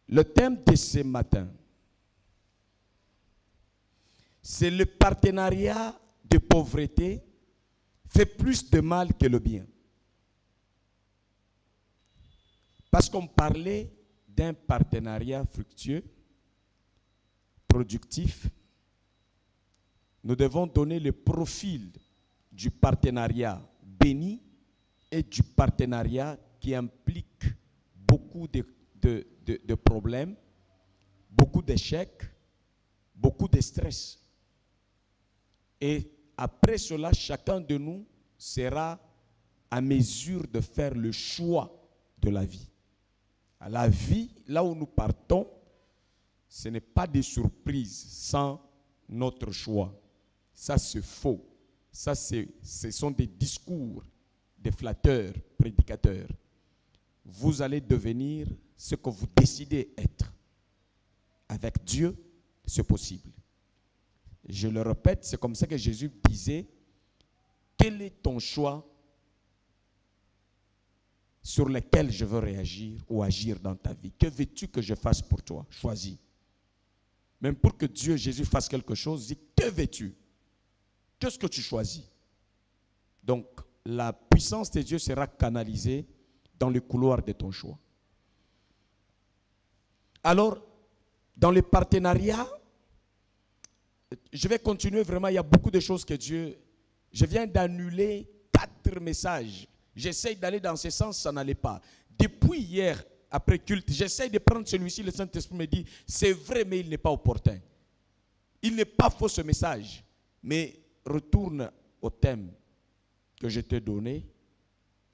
Le thème de ce matin, c'est le partenariat de pauvreté fait plus de mal que le bien. Parce qu'on parlait d'un partenariat fructueux, productif, nous devons donner le profil du partenariat béni et du partenariat qui implique beaucoup de problèmes, beaucoup d'échecs, beaucoup de stress. Et après cela, chacun de nous sera à mesure de faire le choix de la vie. À la vie, là où nous partons, ce n'est pas des surprises sans notre choix. Ça, c'est faux. Ça, ce sont des discours des flatteurs, prédicateurs. Vous allez devenir ce que vous décidez être. Avec Dieu, c'est possible. Je le répète, c'est comme ça que Jésus disait, quel est ton choix sur lequel je veux réagir ou agir dans ta vie? Que veux-tu que je fasse pour toi? Choisis. Même pour que Dieu, Jésus, fasse quelque chose, dis, que veux-tu? Qu'est-ce que tu choisis? Donc, la puissance de Dieu sera canalisée dans le couloir de ton choix. Alors, dans le partenariat, je vais continuer vraiment, il y a beaucoup de choses que Dieu... Je viens d'annuler 4 messages. J'essaye d'aller dans ce sens, ça n'allait pas. Depuis hier, après culte, j'essaye de prendre celui-ci, le Saint-Esprit me dit, c'est vrai, mais il n'est pas opportun. Il n'est pas faux ce message, mais retourne au thème que je t'ai donné.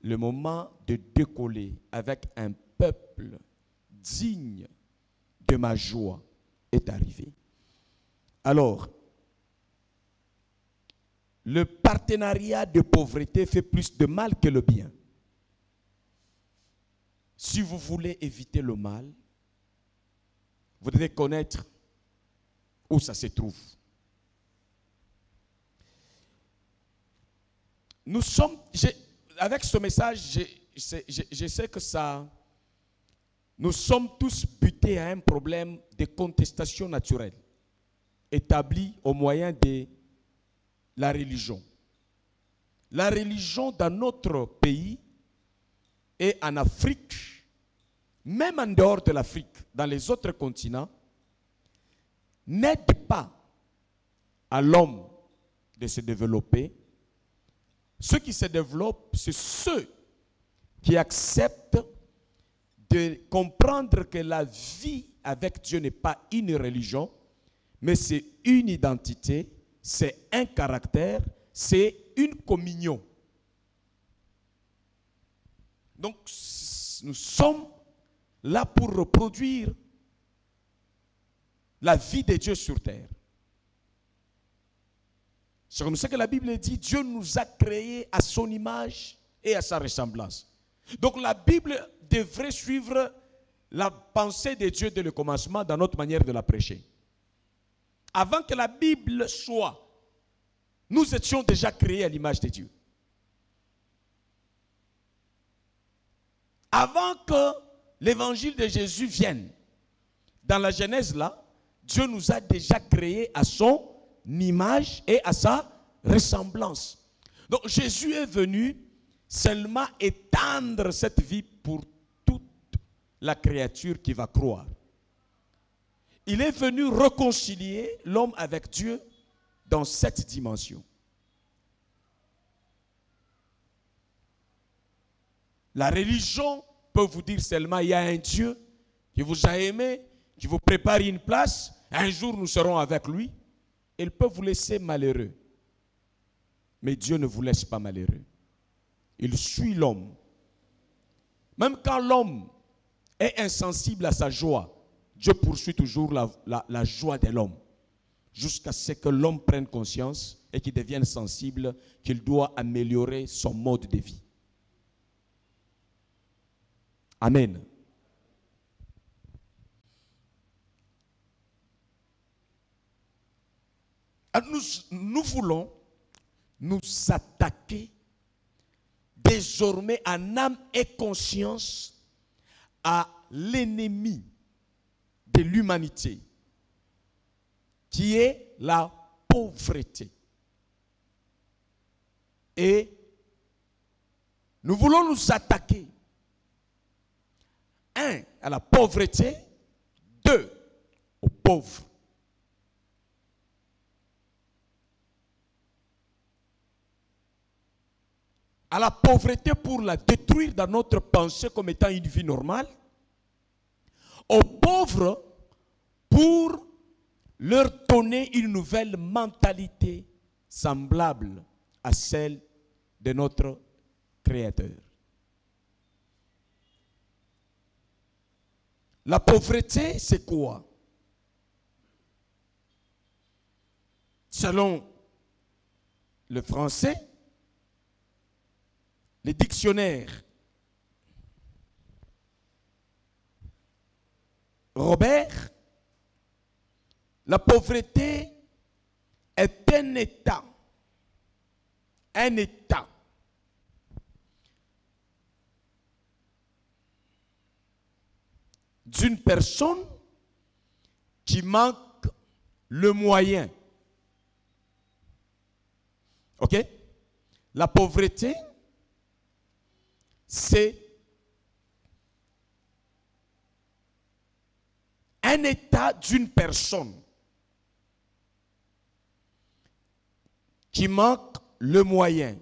Le moment de décoller avec un peuple digne de ma joie est arrivé. Alors, le partenariat de pauvreté fait plus de mal que le bien. Si vous voulez éviter le mal, vous devez connaître où ça se trouve. Nous sommes, avec ce message, je sais que ça, nous sommes tous butés à un problème de contestation naturelle, établi au moyen de la religion. La religion dans notre pays et en Afrique, même en dehors de l'Afrique, dans les autres continents, n'aide pas à l'homme de se développer. Ceux qui se développent, c'est ceux qui acceptent de comprendre que la vie avec Dieu n'est pas une religion, mais c'est une identité, c'est un caractère, c'est une communion. Donc, nous sommes là pour reproduire la vie de Dieu sur terre. C'est comme ça que la Bible dit, Dieu nous a créés à son image et à sa ressemblance. Donc la Bible devrait suivre la pensée de Dieu dès le commencement dans notre manière de la prêcher. Avant que la Bible soit, nous étions déjà créés à l'image de Dieu. Avant que l'évangile de Jésus vienne, dans la Genèse là, Dieu nous a déjà créés à son image et à sa ressemblance. Donc Jésus est venu seulement étendre cette vie pour toute la créature qui va croire. Il est venu réconcilier l'homme avec Dieu dans cette dimension. La religion peut vous dire seulement il y a un Dieu qui vous a aimé, qui vous prépare une place, un jour nous serons avec lui. Il peut vous laisser malheureux. Mais Dieu ne vous laisse pas malheureux. Il suit l'homme. Même quand l'homme est insensible à sa joie, Dieu poursuit toujours la joie de l'homme. Jusqu'à ce que l'homme prenne conscience et qu'il devienne sensible qu'il doit améliorer son mode de vie. Amen. Nous voulons nous attaquer désormais en âme et conscience à l'ennemi de l'humanité, qui est la pauvreté. Et nous voulons nous attaquer, 1, à la pauvreté, 2, aux pauvres. À la pauvreté pour la détruire dans notre pensée comme étant une vie normale, aux pauvres pour leur donner une nouvelle mentalité semblable à celle de notre Créateur. La pauvreté, c'est quoi? Selon le français, les dictionnaires Robert, la pauvreté est un état d'une personne qui manque le moyen. Ok? La pauvreté, c'est un état d'une personne qui manque le moyen.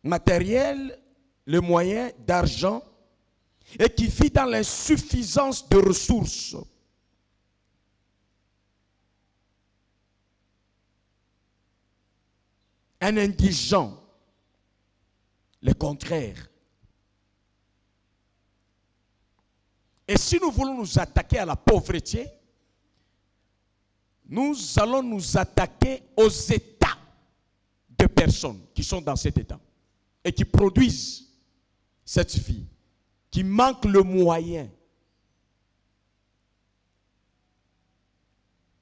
Matériel, le moyen d'argent, et qui vit dans l'insuffisance de ressources. Un indigent, le contraire. Et si nous voulons nous attaquer à la pauvreté, nous allons nous attaquer aux états de personnes qui sont dans cet état et qui produisent cette vie, qui manquent le moyen,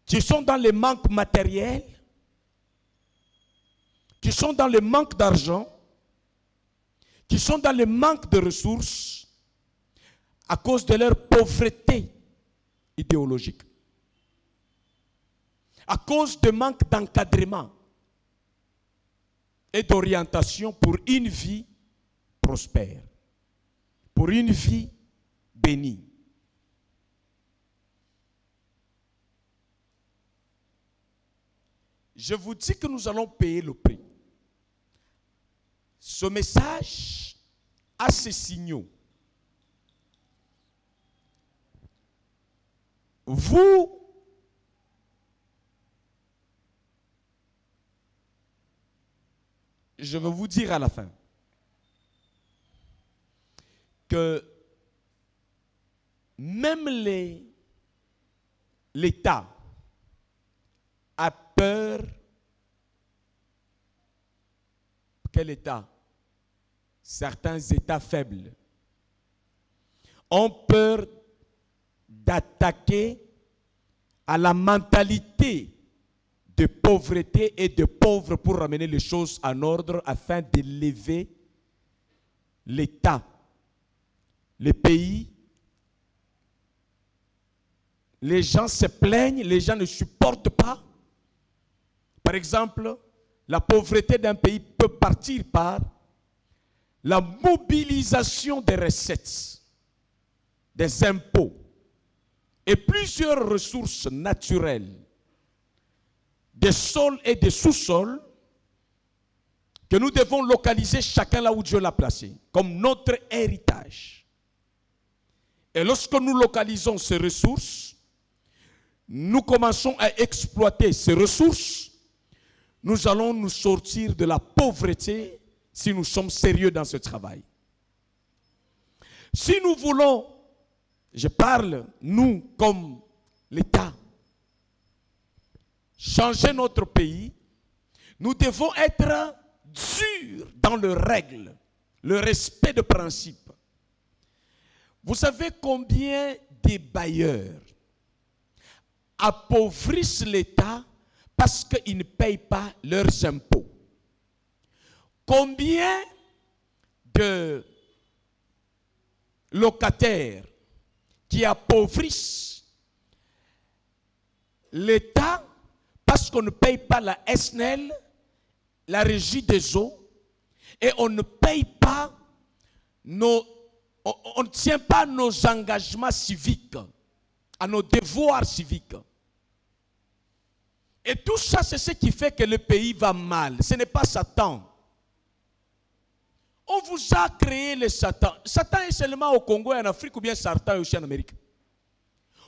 qui sont dans les manques matériels, qui sont dans le manque d'argent, qui sont dans le manque de ressources à cause de leur pauvreté idéologique, à cause de manque d'encadrement et d'orientation pour une vie prospère, pour une vie bénie. Je vous dis que nous allons payer le prix. Ce message a ces signaux. Vous, je vais vous dire à la fin que même l'État a peur. Quel État? Certains États faibles ont peur d'attaquer à la mentalité de pauvreté et de pauvres pour ramener les choses en ordre afin d'élever l'État, les pays. Les gens se plaignent, les gens ne supportent pas. Par exemple, la pauvreté d'un pays peut partir par la mobilisation des recettes, des impôts et plusieurs ressources naturelles, des sols et des sous-sols que nous devons localiser chacun là où Dieu l'a placé, comme notre héritage. Et lorsque nous localisons ces ressources, nous commençons à exploiter ces ressources, nous allons nous sortir de la pauvreté si nous sommes sérieux dans ce travail. Si nous voulons, je parle, nous comme l'État, changer notre pays, nous devons être durs dans les règles, le respect de principes. Vous savez combien des bailleurs appauvrissent l'État parce qu'ils ne payent pas leurs impôts? Combien de locataires qui appauvrissent l'État parce qu'on ne paye pas la SNEL, la régie des eaux, et on ne paye pas on ne tient pas nos engagements civiques, à nos devoirs civiques. Et tout ça, c'est ce qui fait que le pays va mal. Ce n'est pas Satan. On vous a créé le Satan. Satan est seulement au Congo et en Afrique, ou bien Satan est aussi en Amérique?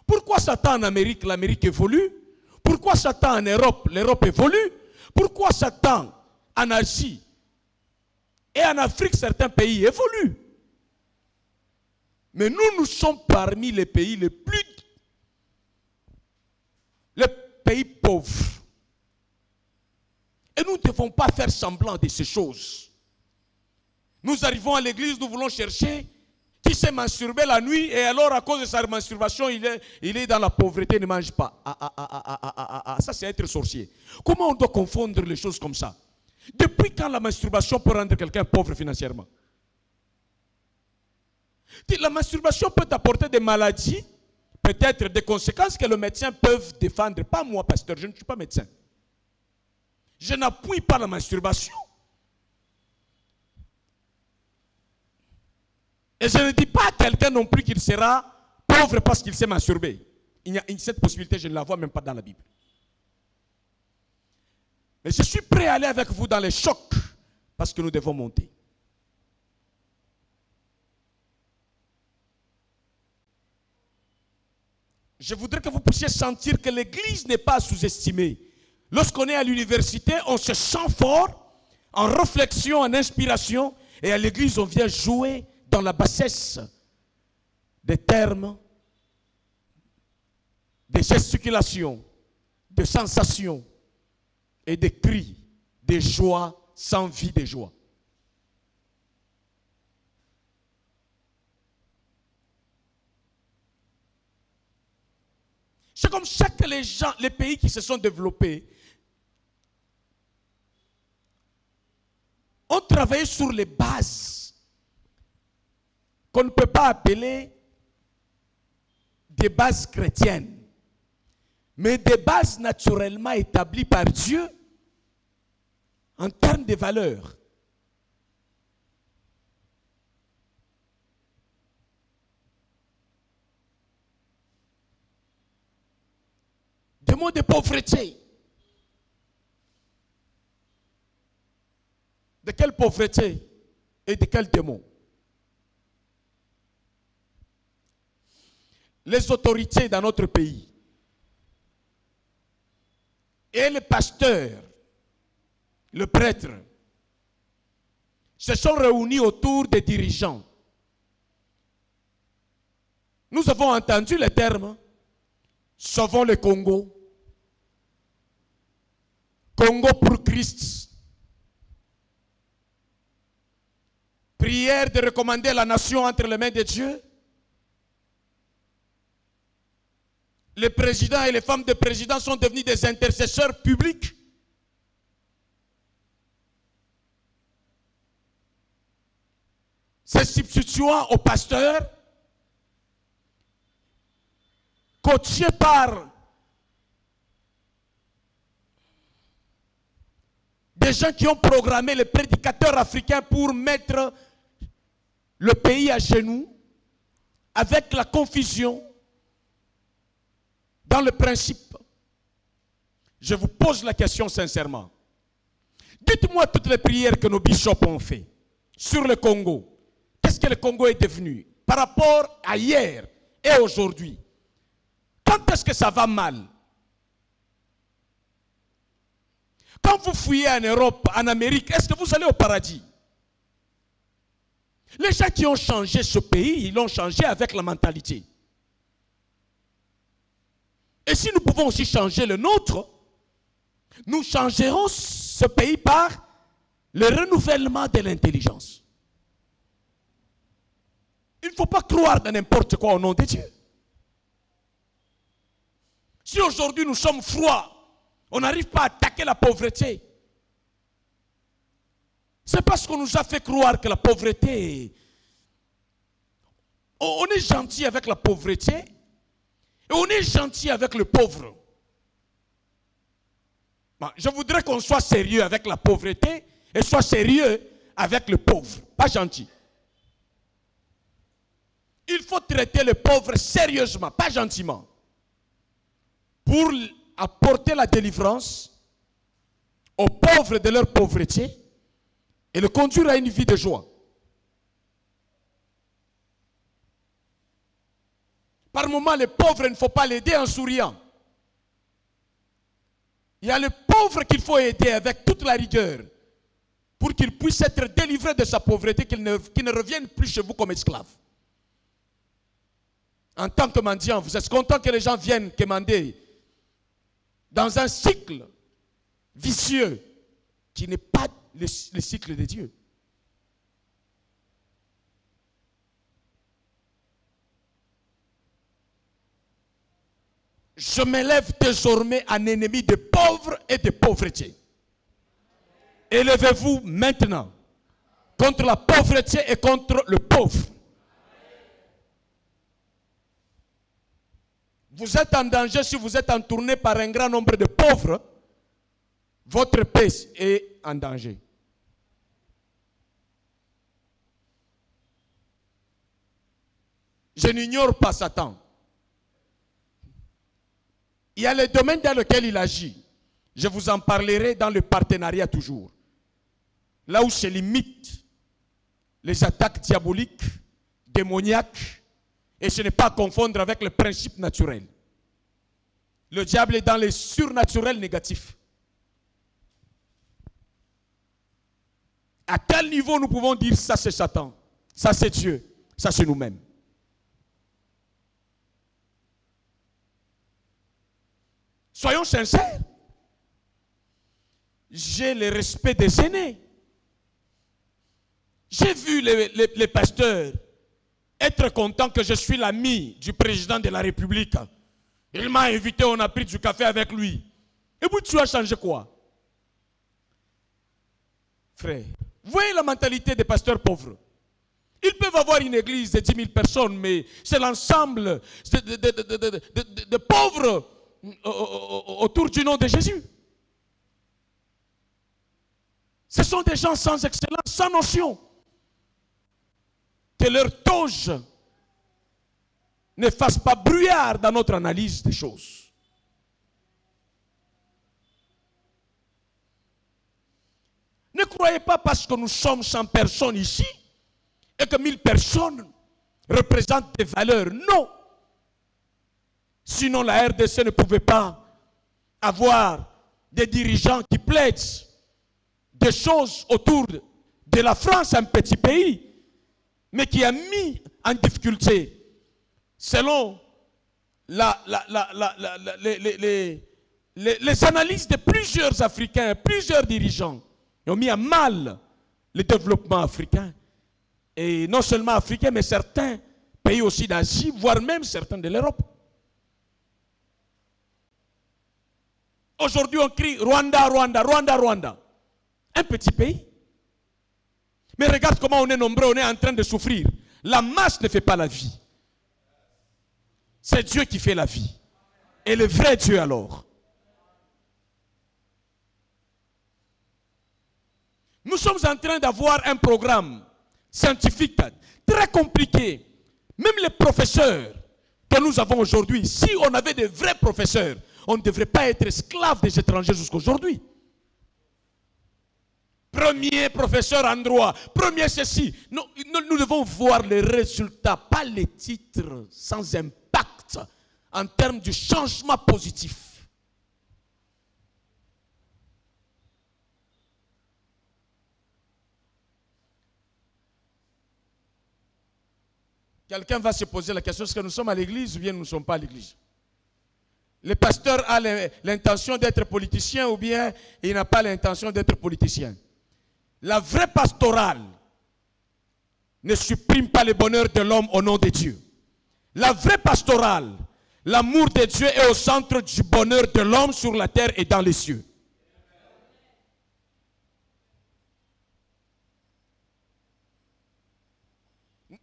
Pourquoi Satan en Amérique, l'Amérique évolue? Pourquoi Satan en Europe, l'Europe évolue? Pourquoi Satan en Asie et en Afrique, certains pays évoluent? Mais nous sommes parmi les pays les pays pauvres. Et nous ne devons pas faire semblant de ces choses. Nous arrivons à l'église, nous voulons chercher qui s'est masturbé la nuit et alors à cause de sa masturbation, il est dans la pauvreté, il ne mange pas. Ça c'est être sorcier. Comment on doit confondre les choses comme ça? Depuis quand la masturbation peut rendre quelqu'un pauvre financièrement? La masturbation peut apporter des maladies, peut-être des conséquences que les médecins peuvent défendre. Pas moi, pasteur, je ne suis pas médecin. Je n'appuie pas la masturbation. Et je ne dis pas à quelqu'un non plus qu'il sera pauvre parce qu'il s'est masturbé. Cette possibilité, je ne la vois même pas dans la Bible. Mais je suis prêt à aller avec vous dans les chocs parce que nous devons monter. Je voudrais que vous puissiez sentir que l'Église n'est pas sous-estimée. Lorsqu'on est à l'université, on se sent fort, en réflexion, en inspiration, et à l'Église, on vient jouer dans la bassesse des termes, des gesticulations, des sensations et des cris, des joies sans vie de joie. C'est comme ça que les pays qui se sont développés ont travaillé sur les bases qu'on ne peut pas appeler des bases chrétiennes, mais des bases naturellement établies par Dieu en termes de valeurs. Des mots de pauvreté. De quelle pauvreté et de quel démon? Les autorités dans notre pays et les pasteurs, le prêtre, se sont réunis autour des dirigeants. Nous avons entendu les termes « Sauvons le Congo »,« Congo pour Christ », prière de recommander la nation entre les mains de Dieu. Les présidents et les femmes de présidents sont devenus des intercesseurs publics. Se substituant aux pasteurs, coachés par des gens qui ont programmé les prédicateurs africains pour mettre le pays à genoux avec la confusion dans le principe. Je vous pose la question sincèrement. Dites-moi toutes les prières que nos bishops ont fait sur le Congo. Qu'est-ce que le Congo est devenu par rapport à hier et aujourd'hui? Quand est-ce que ça va mal? Quand vous fouillez en Europe, en Amérique, est-ce que vous allez au paradis? Les gens qui ont changé ce pays, ils l'ont changé avec la mentalité. Et si nous pouvons aussi changer le nôtre, nous changerons ce pays par le renouvellement de l'intelligence. Il ne faut pas croire dans n'importe quoi au nom de Dieu. Si aujourd'hui nous sommes froids, on n'arrive pas à attaquer la pauvreté, c'est parce qu'on nous a fait croire que la pauvreté, On est gentil avec la pauvreté et on est gentil avec le pauvre. Bon, je voudrais qu'on soit sérieux avec la pauvreté et soit sérieux avec le pauvre, pas gentil. Il faut traiter le pauvre sérieusement, pas gentiment, pour apporter la délivrance aux pauvres de leur pauvreté et le conduire à une vie de joie. Par moments, le pauvre, il ne faut pas l'aider en souriant. Il y a le pauvre qu'il faut aider avec toute la rigueur pour qu'il puisse être délivré de sa pauvreté, qu'il ne revienne plus chez vous comme esclave. En tant que mendiant, vous êtes content que les gens viennent quémander dans un cycle vicieux qui n'est pas le cycle de Dieu. Je m'élève désormais en ennemi des pauvres et des pauvretés. Élevez-vous maintenant contre la pauvreté et contre le pauvre. Vous êtes en danger si vous êtes entouré par un grand nombre de pauvres. Votre paix est en danger. Je n'ignore pas Satan. Il y a les domaines dans lesquels il agit. Je vous en parlerai dans le partenariat toujours. Là où se limitent les attaques diaboliques, démoniaques, et ce n'est pas à confondre avec le principe naturel. Le diable est dans les surnaturels négatifs. À quel niveau nous pouvons dire ça c'est Satan, ça c'est Dieu, ça c'est nous-mêmes? Soyons sincères. J'ai le respect des aînés. J'ai vu les pasteurs être contents que je suis l'ami du président de la République. Il m'a invité, on a pris du café avec lui. Et vous, tu as changé quoi? Frère, vous voyez la mentalité des pasteurs pauvres. Ils peuvent avoir une église de 10 000 personnes, mais c'est l'ensemble de pauvres autour du nom de Jésus. Ce sont des gens sans excellence, sans notion. Que leur toge ne fasse pas brouillard dans notre analyse des choses. Ne croyez pas parce que nous sommes 100 personnes ici et que 1000 personnes représentent des valeurs. Non. Sinon la RDC ne pouvait pas avoir des dirigeants qui plaident des choses autour de la France, un petit pays, mais qui a mis en difficulté, selon les analyses de plusieurs Africains, plusieurs dirigeants, ils ont mis à mal le développement africain. Et non seulement africain, mais certains pays aussi d'Asie, voire même certains de l'Europe. Aujourd'hui, on crie Rwanda, Rwanda, Rwanda, Rwanda. Un petit pays. Mais regarde comment on est nombreux, on est en train de souffrir. La masse ne fait pas la vie. C'est Dieu qui fait la vie. Et le vrai Dieu alors. Nous sommes en train d'avoir un programme scientifique très compliqué. Même les professeurs que nous avons aujourd'hui, si on avait de vrais professeurs, on ne devrait pas être esclave des étrangers jusqu'à aujourd'hui. Premier professeur en droit, premier ceci. Nous devons voir les résultats, pas les titres sans impact en termes du changement positif. Quelqu'un va se poser la question, est-ce que nous sommes à l'église ou bien nous ne sommes pas à l'église? Le pasteur a l'intention d'être politicien ou bien il n'a pas l'intention d'être politicien? La vraie pastorale ne supprime pas le bonheur de l'homme au nom de Dieu. La vraie pastorale, l'amour de Dieu est au centre du bonheur de l'homme sur la terre et dans les cieux.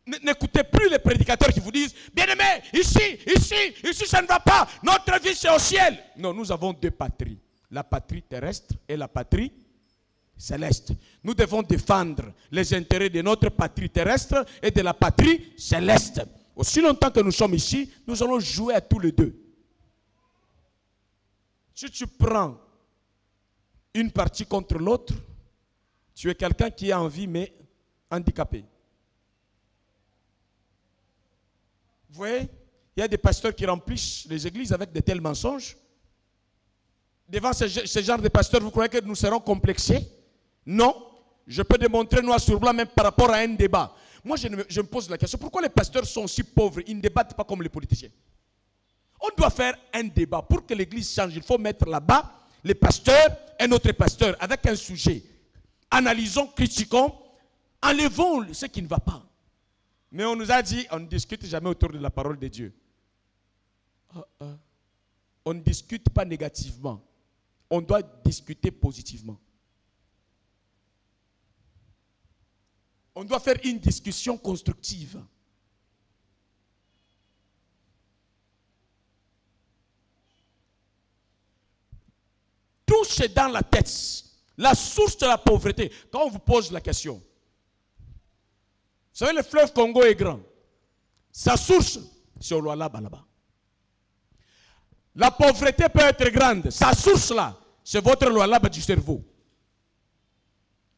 N'écoutez plus les prédicateurs qui vous disent, bien-aimés, ici, ça ne va pas. Notre vie, c'est au ciel. Non, nous avons deux patries. La patrie terrestre et la patrie céleste. Nous devons défendre les intérêts de notre patrie terrestre et de la patrie céleste. Aussi longtemps que nous sommes ici, nous allons jouer à tous les deux. Si tu prends une partie contre l'autre, tu es quelqu'un qui est en vie mais handicapé. Vous voyez, il y a des pasteurs qui remplissent les églises avec de tels mensonges. Devant ce genre de pasteurs, vous croyez que nous serons complexés? Non. Je peux démontrer noir sur blanc même par rapport à un débat. Moi, je me pose la question, pourquoi les pasteurs sont si pauvres? Ils ne débattent pas comme les politiciens. On doit faire un débat. Pour que l'église change, il faut mettre là-bas les pasteurs et notre pasteur avec un sujet. Analysons, critiquons, enlevons ce qui ne va pas. Mais on nous a dit, on ne discute jamais autour de la parole de Dieu. On ne discute pas négativement. On doit discuter positivement. On doit faire une discussion constructive. Tout c'est dans la tête. La source de la pauvreté. Quand on vous pose la question, vous savez, le fleuve Congo est grand. Sa source, c'est au Lualaba là-bas. La pauvreté peut être grande. Sa source là, c'est votre Lualaba du cerveau.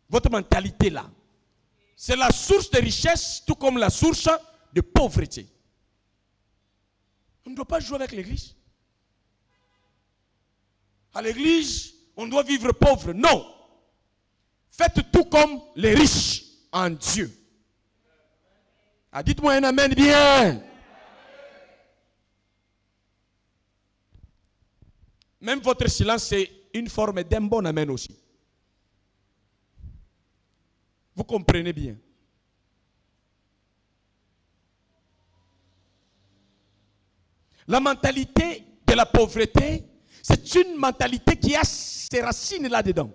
Votre mentalité là. C'est la source de richesse, tout comme la source de pauvreté. On ne doit pas jouer avec l'église. À l'église, on doit vivre pauvre. Non. Faites tout comme les riches en Dieu. Ah, dites-moi un amen bien. Même votre silence, c'est une forme d'un bon amen aussi. Vous comprenez bien. La mentalité de la pauvreté, c'est une mentalité qui a ses racines là-dedans.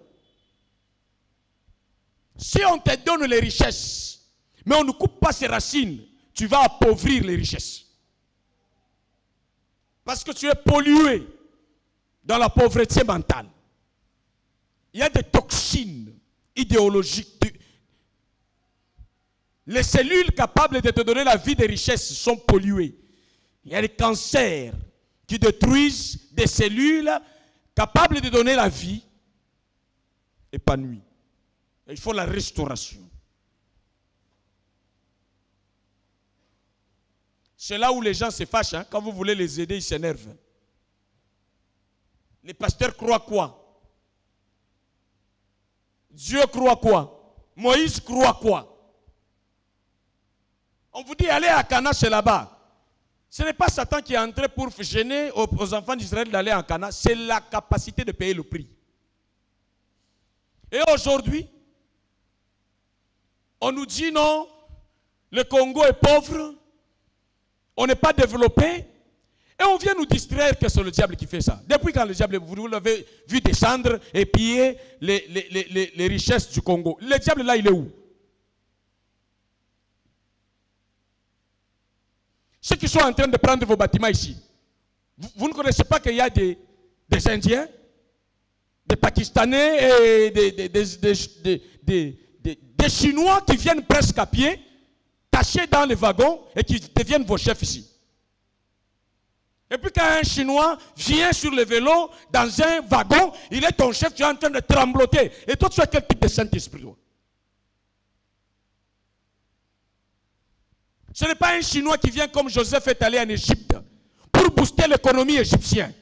Si on te donne les richesses, mais on ne coupe pas ses racines, tu vas appauvrir les richesses. Parce que tu es pollué dans la pauvreté mentale. Il y a des toxines idéologiques. Les cellules capables de te donner la vie des richesses sont polluées. Il y a des cancers qui détruisent des cellules capables de donner la vie épanouie. Il faut la restauration. C'est là où les gens se fâchent. Hein? Quand vous voulez les aider, ils s'énervent. Les pasteurs croient quoi? Dieu croit quoi? Moïse croit quoi? On vous dit, allez à Cana, c'est là-bas. Ce n'est pas Satan qui est entré pour gêner aux enfants d'Israël d'aller en Cana. C'est la capacité de payer le prix. Et aujourd'hui, on nous dit non, le Congo est pauvre, on n'est pas développé. Et on vient nous distraire que c'est le diable qui fait ça. Depuis quand le diable, vous l'avez vu descendre et piller les richesses du Congo. Le diable là, il est où? Ceux qui sont en train de prendre vos bâtiments ici, vous ne connaissez pas qu'il y a des Indiens, des Pakistanais et des Chinois qui viennent presque à pied, cachés dans les wagons et qui deviennent vos chefs ici. Et puis quand un Chinois vient sur le vélo dans un wagon, il est ton chef, tu es en train de trembloter. Et toi, tu as quel type de Saint-Esprit? Ce n'est pas un Chinois qui vient comme Joseph est allé en Égypte pour booster l'économie égyptienne.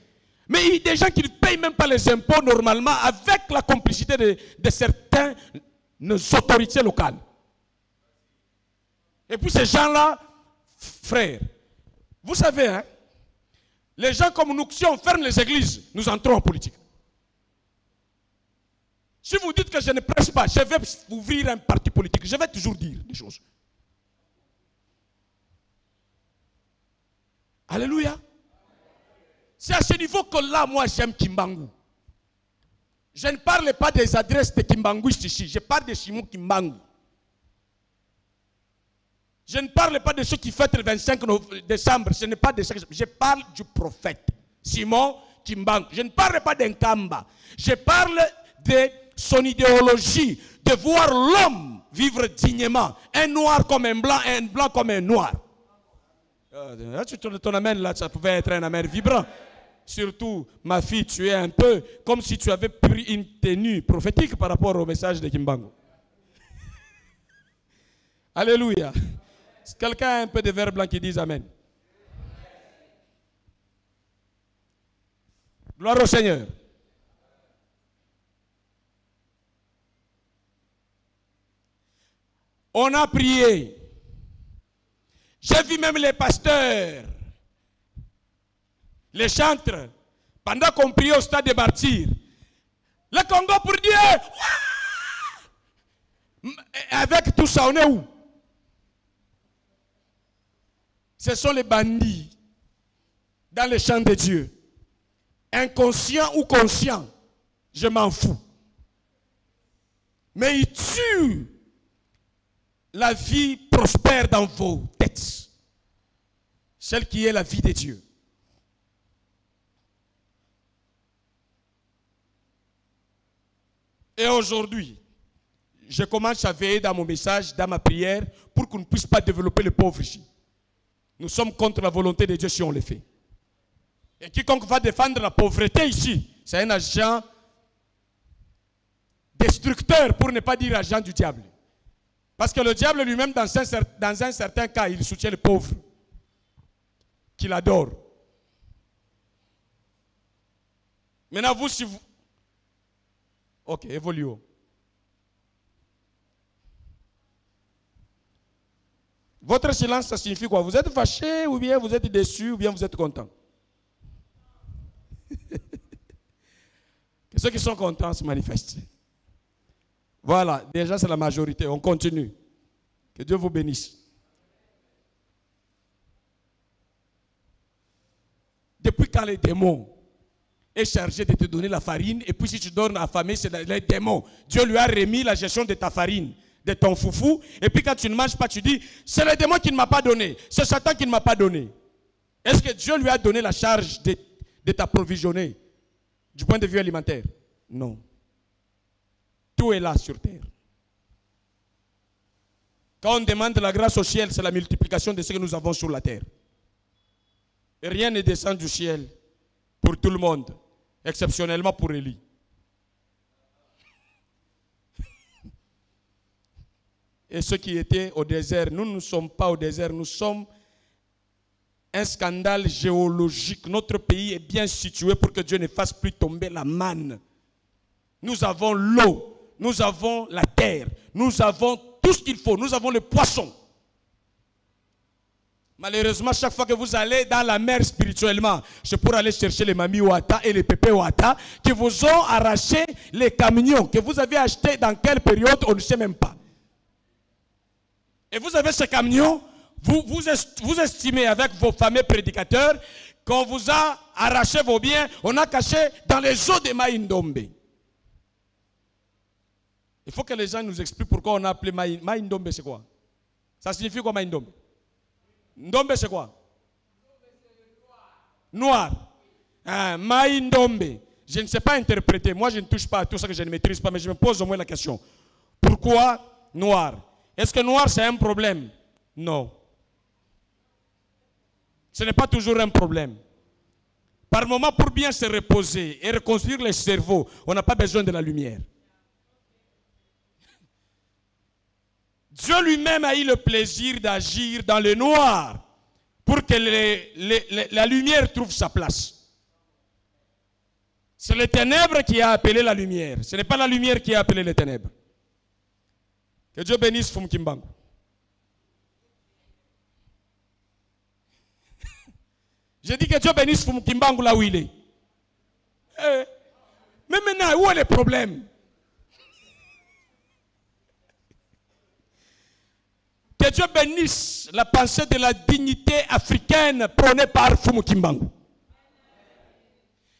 Mais il y a des gens qui ne payent même pas les impôts normalement avec la complicité de certaines autorités locales. Et puis ces gens-là, frères, vous savez, hein, les gens comme nous, si on ferme les églises, nous entrons en politique. Si vous dites que je ne prêche pas, je vais ouvrir un parti politique. Je vais toujours dire des choses. Alléluia. C'est à ce niveau que là, moi, j'aime Kimbangu. Je ne parle pas des adresses de Kimbangu ici. Je parle de Shimon Kimbangu. Je ne parle pas de ceux qui fêtent le 25 décembre. Ce n'est pas de ça que je parle du prophète Simon Kimbangu. Je ne parle pas d'un Kamba. Je parle de son idéologie, de voir l'homme vivre dignement. Un noir comme un blanc comme un noir. Ton amène là, ça pouvait être un amène vibrant. Surtout, ma fille, tu es un peu comme si tu avais pris une tenue prophétique par rapport au message de Kimbangu. Alléluia. Quelqu'un a un peu de verre blanc qui dit Amen. Gloire au Seigneur. On a prié. J'ai vu même les pasteurs, les chantres, pendant qu'on priait au stade des martyrs. Le Congo pour Dieu. Avec tout ça, on est où? Ce sont les bandits dans les champs de Dieu. Inconscient ou conscient, je m'en fous. Mais ils tuent la vie prospère dans vos têtes. Celle qui est la vie de Dieu. Et aujourd'hui, je commence à veiller dans mon message, dans ma prière, pour qu'on ne puisse pas développer le pauvre ici. Nous sommes contre la volonté de Dieu si on le fait. Et quiconque va défendre la pauvreté ici, c'est un agent destructeur, pour ne pas dire agent du diable. Parce que le diable lui-même, dans un certain cas, il soutient le pauvre, qu'il adore. Maintenant, vous, si vous... Ok, évoluons. Votre silence, ça signifie quoi? Vous êtes fâché, ou bien vous êtes déçu, ou bien vous êtes content? Que ceux qui sont contents se manifestent. Voilà, déjà c'est la majorité. On continue. Que Dieu vous bénisse. Depuis quand les démons est chargé de te donner la farine, et puis si tu donnes affamé, c'est les démons. Dieu lui a remis la gestion de ta farine, de ton foufou, et puis quand tu ne manges pas, tu dis, c'est le démon qui ne m'a pas donné, c'est Satan qui ne m'a pas donné. Est-ce que Dieu lui a donné la charge de t'approvisionner du point de vue alimentaire? Non. Tout est là sur terre. Quand on demande la grâce au ciel, c'est la multiplication de ce que nous avons sur la terre. Et rien ne descend du ciel pour tout le monde, exceptionnellement pour Élie. Et ceux qui étaient au désert, nous ne sommes pas au désert, nous sommes un scandale géologique. Notre pays est bien situé pour que Dieu ne fasse plus tomber la manne. Nous avons l'eau. Nous avons la terre, nous avons tout ce qu'il faut, nous avons le poisson. Malheureusement, chaque fois que vous allez dans la mer spirituellement, c'est pour aller chercher les Mami Ouata et les Pépé Ouata qui vous ont arraché les camions que vous avez achetés dans quelle période, on ne sait même pas. Et vous avez ces camions, vous estimez avec vos fameux prédicateurs qu'on vous a arraché vos biens, on a caché dans les eaux de Maïndombe. Il faut que les gens nous expliquent pourquoi on a appelé Maïndombe, c'est quoi? Ça signifie quoi Maïndombe? Ndombe, c'est quoi? Noir. Maïndombe. Je ne sais pas interpréter. Moi, je ne touche pas à tout ça que je ne maîtrise pas, mais je me pose au moins la question. Pourquoi noir? Est-ce que noir, c'est un problème? Non. Ce n'est pas toujours un problème. Par moment, pour bien se reposer et reconstruire le cerveau, on n'a pas besoin de la lumière. Dieu lui-même a eu le plaisir d'agir dans le noir pour que la lumière trouve sa place. C'est les ténèbres qui a appelé la lumière. Ce n'est pas la lumière qui a appelé les ténèbres. Que Dieu bénisse Fum Kimbangu. J'ai dit que Dieu bénisse Fum Kimbangu là où il est. Mais maintenant, où est le problème? Que Dieu bénisse la pensée de la dignité africaine prônée par Fum Kimbangu.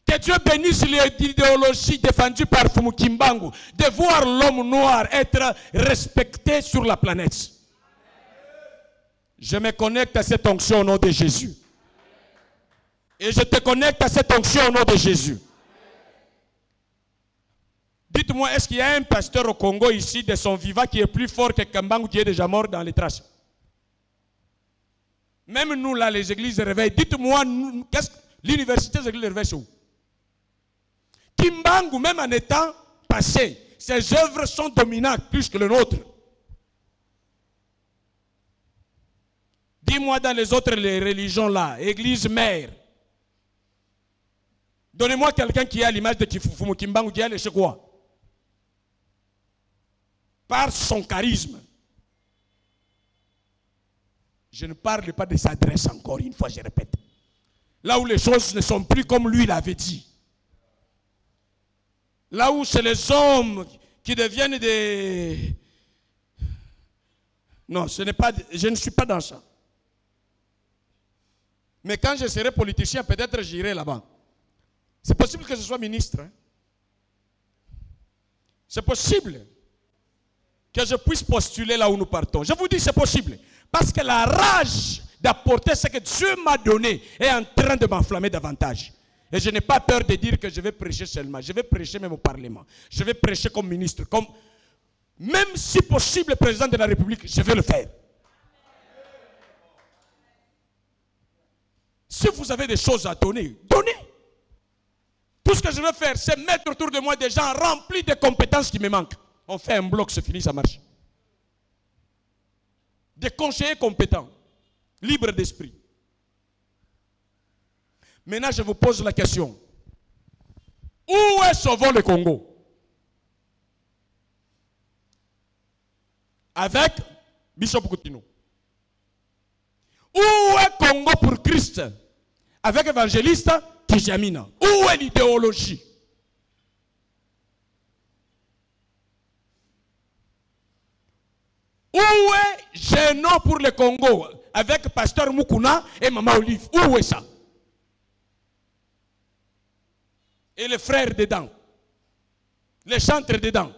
Que Dieu bénisse l'idéologie défendue par Fum Kimbangu de voir l'homme noir être respecté sur la planète. Je me connecte à cette onction au nom de Jésus. Et je te connecte à cette onction au nom de Jésus. Dites-moi, est-ce qu'il y a un pasteur au Congo ici de son vivant qui est plus fort que Kambangu qui est déjà mort dans les traces? Même nous là, les églises de réveil, dites-moi, l'université des églises de réveil c'est où? Kimbangu, même en étant passé, ses œuvres sont dominantes plus que les nôtres. Dis-moi dans les autres les religions là, église mère. Donnez-moi quelqu'un qui a l'image de Kifufumu Kimbangu qui a les quoi? Par son charisme. Je ne parle pas de sa adresse encore une fois, je répète. Là où les choses ne sont plus comme lui l'avait dit. Là où c'est les hommes qui deviennent des... Non, je ne suis pas dans ça. Mais quand je serai politicien, peut-être j'irai là-bas. C'est possible que je sois ministre. Hein? C'est possible que je puisse postuler là où nous partons. Je vous dis c'est possible. Parce que la rage d'apporter ce que Dieu m'a donné est en train de m'enflammer davantage. Et je n'ai pas peur de dire que je vais prêcher seulement. Je vais prêcher même au Parlement. Je vais prêcher comme ministre. Même si possible, président de la République, je vais le faire. Si vous avez des choses à donner, donnez. Tout ce que je veux faire, c'est mettre autour de moi des gens remplis de compétences qui me manquent. On fait un bloc, c'est fini, ça marche. Des conseillers compétents, libres d'esprit. Maintenant, je vous pose la question. Où est Sauvons le Congo? Avec Bishop Coutinho. Où est Congo pour Christ? Avec évangéliste Kijamina. Où est l'idéologie? Où est Génon pour le Congo? Avec pasteur Mukuna et Maman Olive. Où est ça? Et les frères dedans. Les chantres dedans.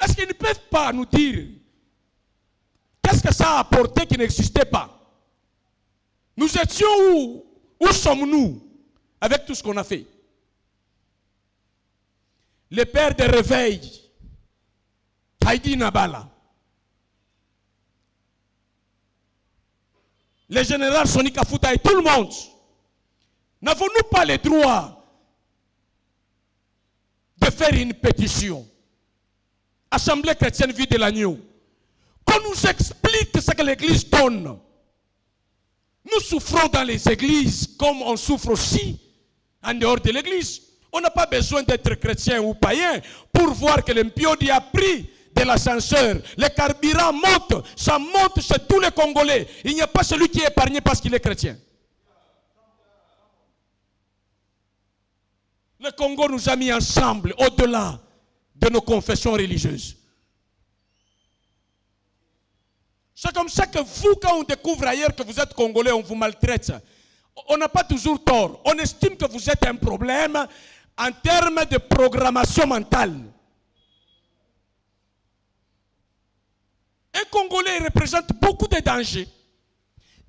Est-ce qu'ils ne peuvent pas nous dire qu'est-ce que ça a apporté qui n'existait pas? Nous étions où? Où sommes-nous avec tout ce qu'on a fait? Les pères de réveil, Haïdi Nabala, les généraux Sonic Afuta et tout le monde, n'avons-nous pas le droit de faire une pétition? Assemblée chrétienne vie de l'agneau, qu'on nous explique ce que l'Église donne. Nous souffrons dans les églises comme on souffre aussi en dehors de l'église. On n'a pas besoin d'être chrétien ou païen pour voir que l'impiodi a pris de l'ascenseur. Le carburant monte, ça monte chez tous les Congolais. Il n'y a pas celui qui est épargné parce qu'il est chrétien. Le Congo nous a mis ensemble au-delà de nos confessions religieuses. C'est comme ça que vous, quand on découvre ailleurs que vous êtes Congolais, on vous maltraite. On n'a pas toujours tort. On estime que vous êtes un problème en termes de programmation mentale. Un Congolais représente beaucoup de dangers.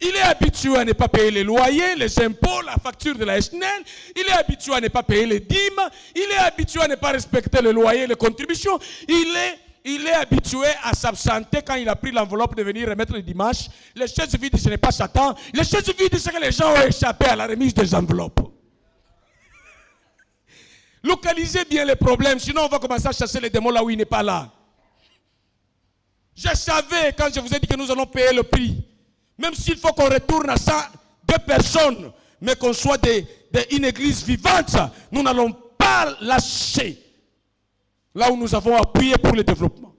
Il est habitué à ne pas payer les loyers, les impôts, la facture de la SNEL. Il est habitué à ne pas payer les dîmes. Il est habitué à ne pas respecter les loyers, les contributions. Il est habitué à s'absenter quand il a pris l'enveloppe de venir remettre le dimanche. Les chaises vides, ce n'est pas Satan. Les chaises vides, c'est que les gens ont échappé à la remise des enveloppes. Localisez bien les problèmes, sinon on va commencer à chasser les démons là où il n'est pas là. Je savais quand je vous ai dit que nous allons payer le prix. Même s'il faut qu'on retourne à 102 personnes, mais qu'on soit une église vivante, nous n'allons pas lâcher. Là où nous avons appuyé pour le développement.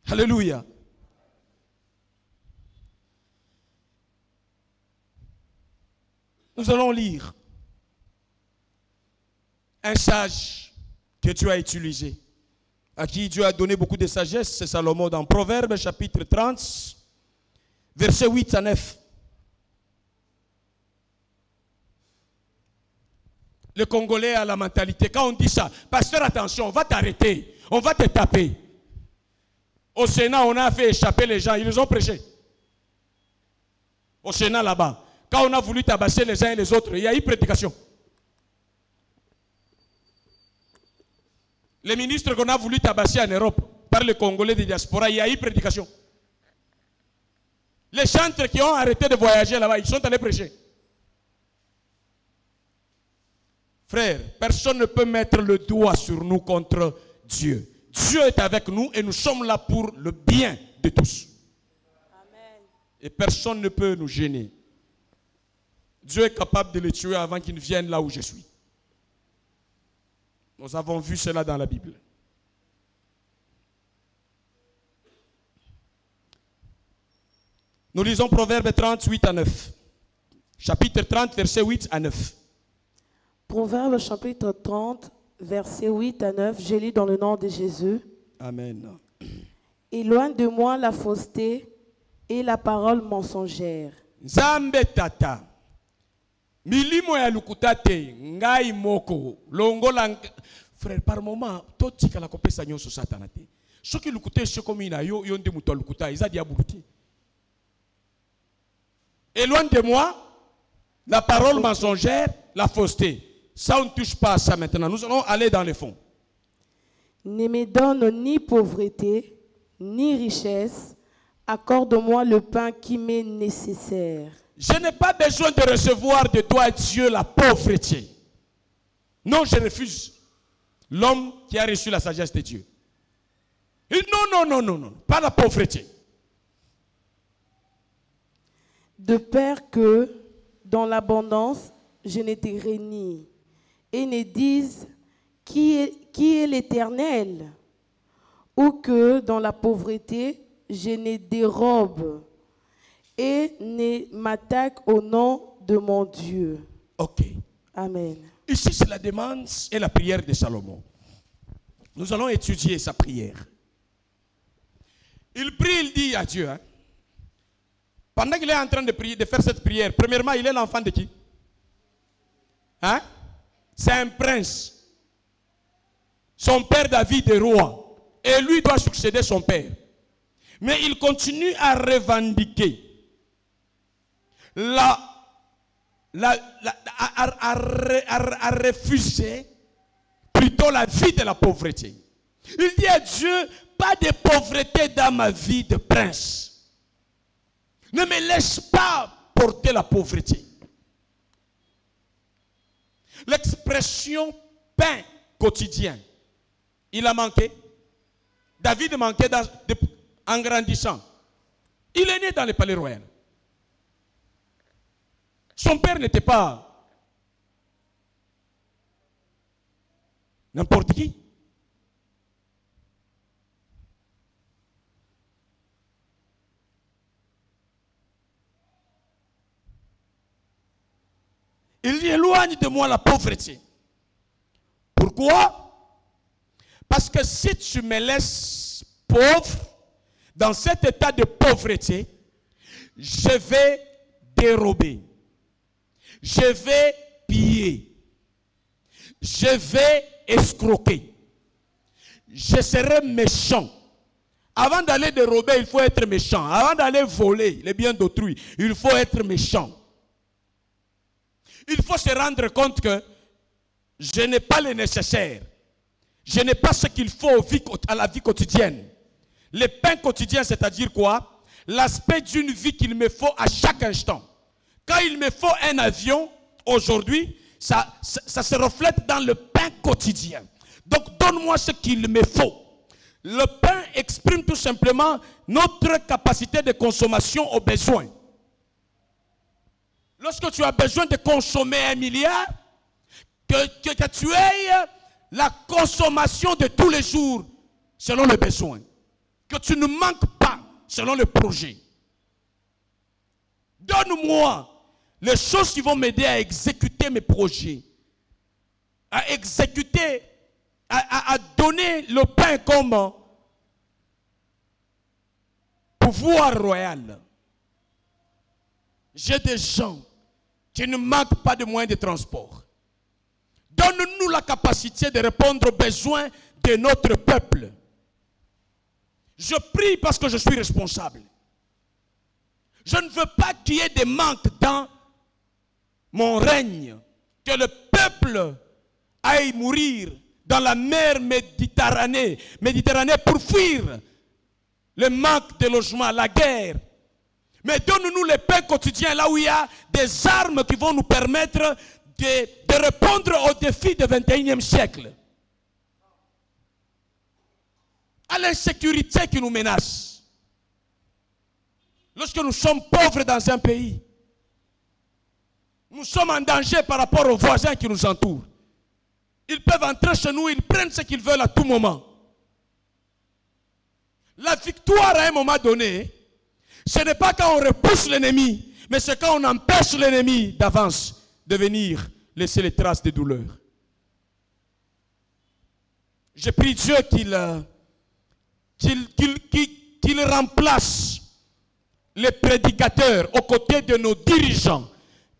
Alléluia. Nous allons lire un sage que Dieu a utilisé, à qui Dieu a donné beaucoup de sagesse, c'est Salomon dans Proverbes chapitre 30, versets 8 à 9. Le Congolais a la mentalité, quand on dit ça, pasteur attention, on va t'arrêter, on va te taper. Au Sénat, on a fait échapper les gens. Ils les ont prêchés. Au Sénat, là-bas. Quand on a voulu tabasser les uns et les autres, il y a eu prédication. Les ministres qu'on a voulu tabasser en Europe par les Congolais de diaspora, il y a eu prédication. Les chantres qui ont arrêté de voyager là-bas, ils sont allés prêcher. Frère, personne ne peut mettre le doigt sur nous contre Dieu. Dieu est avec nous et nous sommes là pour le bien de tous. Amen. Et personne ne peut nous gêner. Dieu est capable de les tuer avant qu'ils ne viennent là où je suis. Nous avons vu cela dans la Bible. Nous lisons Proverbe 30, 8 à 9. Chapitre 30, versets 8 à 9. Proverbe chapitre 30, versets 8 à 9. Je lis dans le nom de Jésus. Amen. Éloigne de moi la fausseté et la parole mensongère. Nzambe tata. Milimo ya lukutate ngai moko longola. Frère, par moment, toti kala kopesa nyonso satana te. Soki lukute shekomina yo yonde muto lukuta izadi abuluti. Éloigne de moi la parole mensongère, la fausseté. Ça, on ne touche pas à ça maintenant. Nous allons aller dans les fonds. Ne me donne ni pauvreté, ni richesse. Accorde-moi le pain qui m'est nécessaire. Je n'ai pas besoin de recevoir de toi, Dieu, la pauvreté. Non, je refuse l'homme qui a reçu la sagesse de Dieu. Et non, pas la pauvreté. De peur que, dans l'abondance, je ne te réunis et ne dise qui est l'Éternel, ou que, dans la pauvreté, je ne dérobe et ne m'attaque au nom de mon Dieu. Ok. Amen. Ici, c'est la demande et la prière de Salomon. Nous allons étudier sa prière. Il prie, il dit à Dieu, pendant qu'il est en train de prier, de faire cette prière, premièrement, il est l'enfant de qui? Hein? C'est un prince. Son père David est roi. Et lui doit succéder son père. Mais il continue à revendiquer à refuser plutôt la vie de la pauvreté. Il dit à Dieu, pas de pauvreté dans ma vie de prince. Ne me laisse pas porter la pauvreté. L'expression pain quotidien, il a manqué. David manquait en grandissant. Il est né dans le palais royal. Son père n'était pas n'importe qui. Il dit, éloigne de moi la pauvreté. Pourquoi? Parce que si tu me laisses pauvre, dans cet état de pauvreté, je vais dérober. Je vais piller. Je vais escroquer. Je serai méchant. Avant d'aller dérober, il faut être méchant. Avant d'aller voler les biens d'autrui, il faut être méchant. Il faut se rendre compte que je n'ai pas le nécessaire. Je n'ai pas ce qu'il faut à la vie quotidienne. Le pain quotidien, c'est-à-dire quoi? L'aspect d'une vie qu'il me faut à chaque instant. Quand il me faut un avion, aujourd'hui, ça se reflète dans le pain quotidien. Donc, donne-moi ce qu'il me faut. Le pain exprime tout simplement notre capacité de consommation aux besoins. Lorsque tu as besoin de consommer 1 milliard, que tu aies la consommation de tous les jours selon les besoins. Que tu ne manques pas selon le projet. Donne-moi les choses qui vont m'aider à exécuter mes projets. À exécuter, à donner le pain comme pouvoir royal. J'ai des gens qui ne manquent pas de moyens de transport. Donne-nous la capacité de répondre aux besoins de notre peuple. Je prie parce que je suis responsable. Je ne veux pas qu'il y ait des manques dans mon règne. Que le peuple aille mourir dans la mer Méditerranée pour fuir le manque de logement, la guerre. Mais donne-nous le pain quotidien là où il y a des armes qui vont nous permettre de répondre aux défis du 21e siècle. À l'insécurité qui nous menace. Lorsque nous sommes pauvres dans un pays, nous sommes en danger par rapport aux voisins qui nous entourent. Ils peuvent entrer chez nous, ils prennent ce qu'ils veulent à tout moment. La victoire à un moment donné, ce n'est pas quand on repousse l'ennemi, mais c'est quand on empêche l'ennemi d'avance de venir laisser les traces de douleur. Je prie Dieu qu'il remplace les prédicateurs aux côtés de nos dirigeants,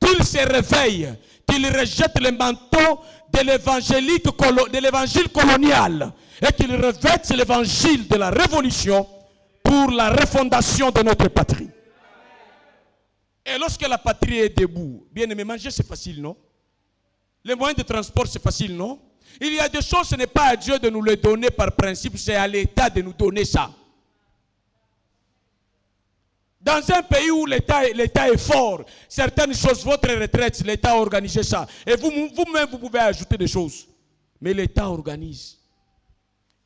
qu'ils se réveillent, qu'ils rejettent le manteau de l'évangile colonial et qu'ils revêtent l'évangile de la révolution pour la refondation de notre patrie. Et lorsque la patrie est debout, bien aimé, manger c'est facile, non? Les moyens de transport c'est facile, non? Il y a des choses, ce n'est pas à Dieu de nous les donner par principe, c'est à l'État de nous donner ça. Dans un pays où l'État est fort, certaines choses, votre retraite, l'État a organisé ça. Et vous-même, vous pouvez ajouter des choses. Mais l'État organise.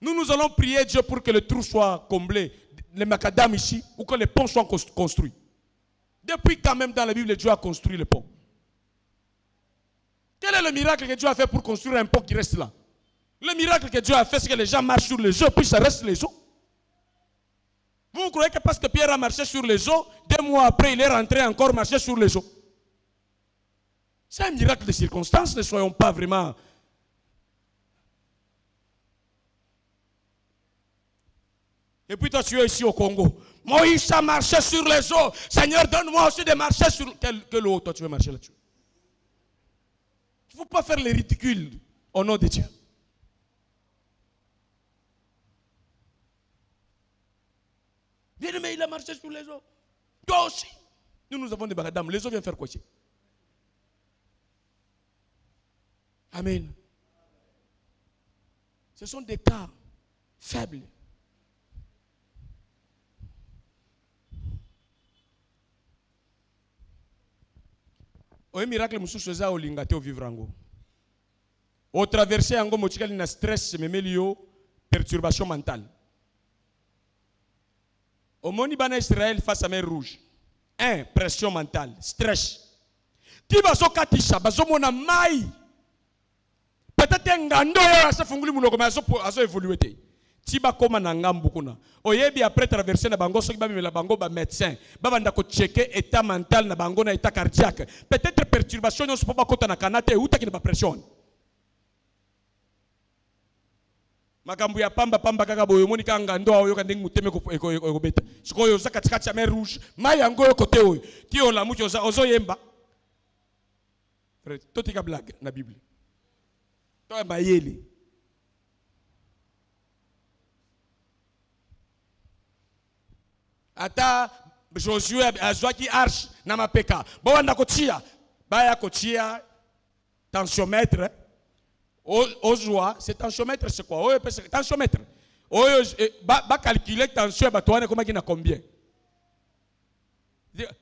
Nous allons prier Dieu pour que le trou soit comblé, les macadam ici, ou que les ponts soient construits. Depuis quand même dans la Bible, Dieu a construit le pont. Quel est le miracle que Dieu a fait pour construire un pont qui reste là? Le miracle que Dieu a fait, c'est que les gens marchent sur les eaux, puis ça reste les eaux. Vous croyez que parce que Pierre a marché sur les eaux, 2 mois après, il est rentré encore marcher sur les eaux? C'est un miracle de circonstances, ne soyons pas vraiment... Et puis toi, tu es ici au Congo. Moïse a marché sur les eaux. Seigneur, donne-moi aussi de marcher sur... Quelle eau, toi, tu veux marcher là-dessus? Il ne faut pas faire les ridicules au nom de Dieu. Bien aimé, il a marché sur les eaux. Toi aussi. Nous avons des bagadam. Les eaux viennent faire quoi ici? Amen. Ce sont des cas faibles. Au miracle, monsieur Soza au lingate au vivre ango. Au traverser ango mochikali na stress memelio perturbation mentale. Au moni bana Israël face à mer rouge. 1. Pression mentale, stress. Ti baso katisha baso mona mai. Peut-être ngando ya sa funguli munoko mais aso évoluer te. Ti ba koma na ngambu kuna. Oyebi après traverser na bango soki ba mela bango ba médecin. Ba banda ko checker état mental na bango na état cardiaque. Peut-être perturbation non pas kota na kanate ou ta ki na pression. Makambu ya pamba kaka boyo moni kanga ndo oyo kandenge muteme ko beta. Sikoyo za katikati ya mer rouge. Mai yango yo kote oyo. Ti on la mucho ozo yemba. Frère, toti ka blague na Bible. Toi mayele. Ata Josué azwaki arche na mapeka. Bo wanda kotia. Baya kotia tensiomètre. Ozwa, c'est tensiomètre c'est quoi? Oyo c'est tensiomètre. Oyo ba calculer tension ba toane comment qui na combien?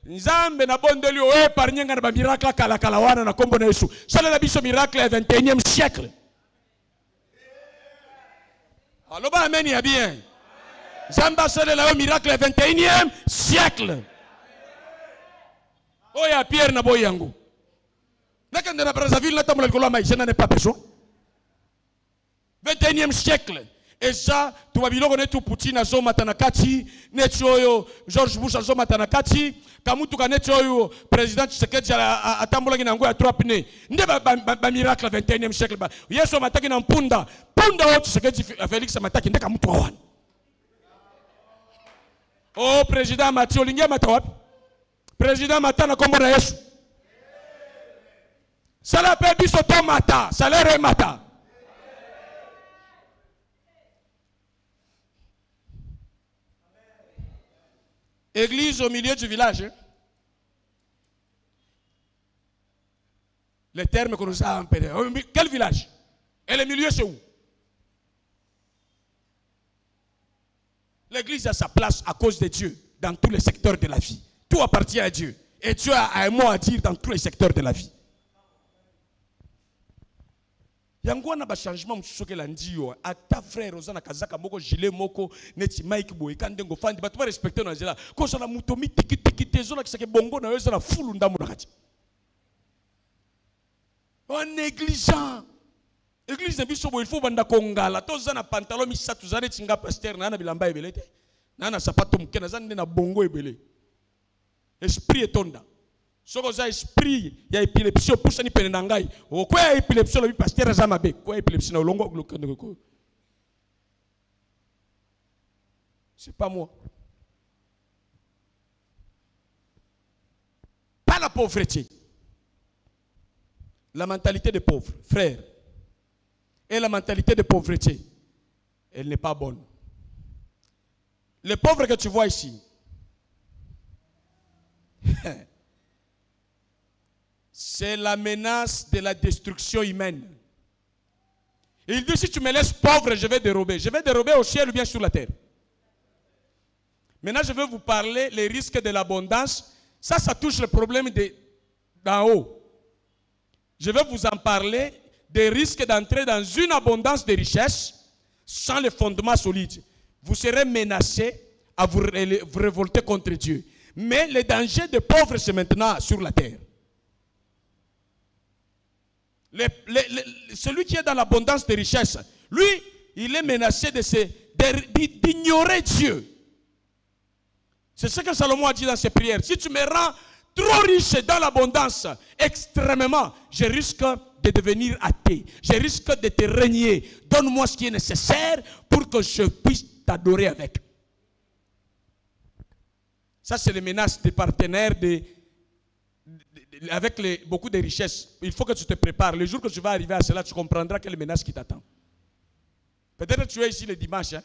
Nzambe na bondeli o épargner ngana ba miracle kala kala wana na kombo na Yesu. Sala na biso miracle au 21e siècle. Alors ba amen ya bien. Zamba sala la miracle au 21e siècle. Oya Pierre na boyango. Nakanda na Brazzaville na tamula likolo mai, je n'en ai pas besoin. 21e siècle. Et ça, tu vas biloko netu Poutine azo matanakati, netu oyo George Bush azo matanakati, kamutu ka netu oyo président Tshisekedi atambola na ngo ya 3 pneus. Nde ba miracle 21e siècle ba. Yesu mataki na mpunda. Punda o Tshisekedi Félix mataki nde kamutu wana. Oh président Mathieu Lingia matawapi? Président Matana kombo na Yesu. Sala pe biso to mata, salaire mata. Église au milieu du village. Hein? Les termes que nous avons employés. Quel village? Et le milieu, c'est où? L'église a sa place à cause de Dieu dans tous les secteurs de la vie. Tout appartient à Dieu. Et Dieu a un mot à dire dans tous les secteurs de la vie. Yangwana ba changement msuke la ndio ata frère ozana kazaka moko gilet moko neti Mike boy kandengo fandi batu ba respecter na zela ko sala mutomi tiki tiki tezola kisake bongo na yozala fulu ndamu na kati. On négligent. Église biso bo il faut banda kongala tozana pantalon misatu zane tinga pasteur na bilamba ebelete. Na sapato mukena zane na bongo ebele. Esprit etonda. Soko za esprit ya epilepsie poussa ni pene nangai. O kwa epilepsie lo pasteur za mabe. Kwa epilepsie na longo gloko. C'est pas moi. Pas la pauvreté. La mentalité des pauvres, frère. Et la mentalité de pauvreté, elle n'est pas bonne. Les pauvres que tu vois ici, c'est la menace de la destruction humaine. Il dit, si tu me laisses pauvre, je vais dérober. Je vais dérober au ciel ou bien sur la terre. Maintenant, je vais vous parler les risques de l'abondance. Ça touche le problème d'en haut. Je vais vous en parler des risques d'entrer dans une abondance de richesses sans les fondements solides. Vous serez menacés à vous révolter contre Dieu. Mais le danger des pauvres, c'est maintenant sur la terre. Celui qui est dans l'abondance de richesses, lui, il est menacé d'ignorer Dieu. C'est ce que Salomon a dit dans ses prières. Si tu me rends trop riche dans l'abondance, extrêmement, je risque de devenir athée. Je risque de te régner. Donne-moi ce qui est nécessaire pour que je puisse t'adorer avec. Ça, c'est les menaces des partenaires avec beaucoup de richesses. Il faut que tu te prépares. Le jour que tu vas arriver à cela, tu comprendras quelle menace qui t'attend. Peut-être que tu es ici le dimanche, hein,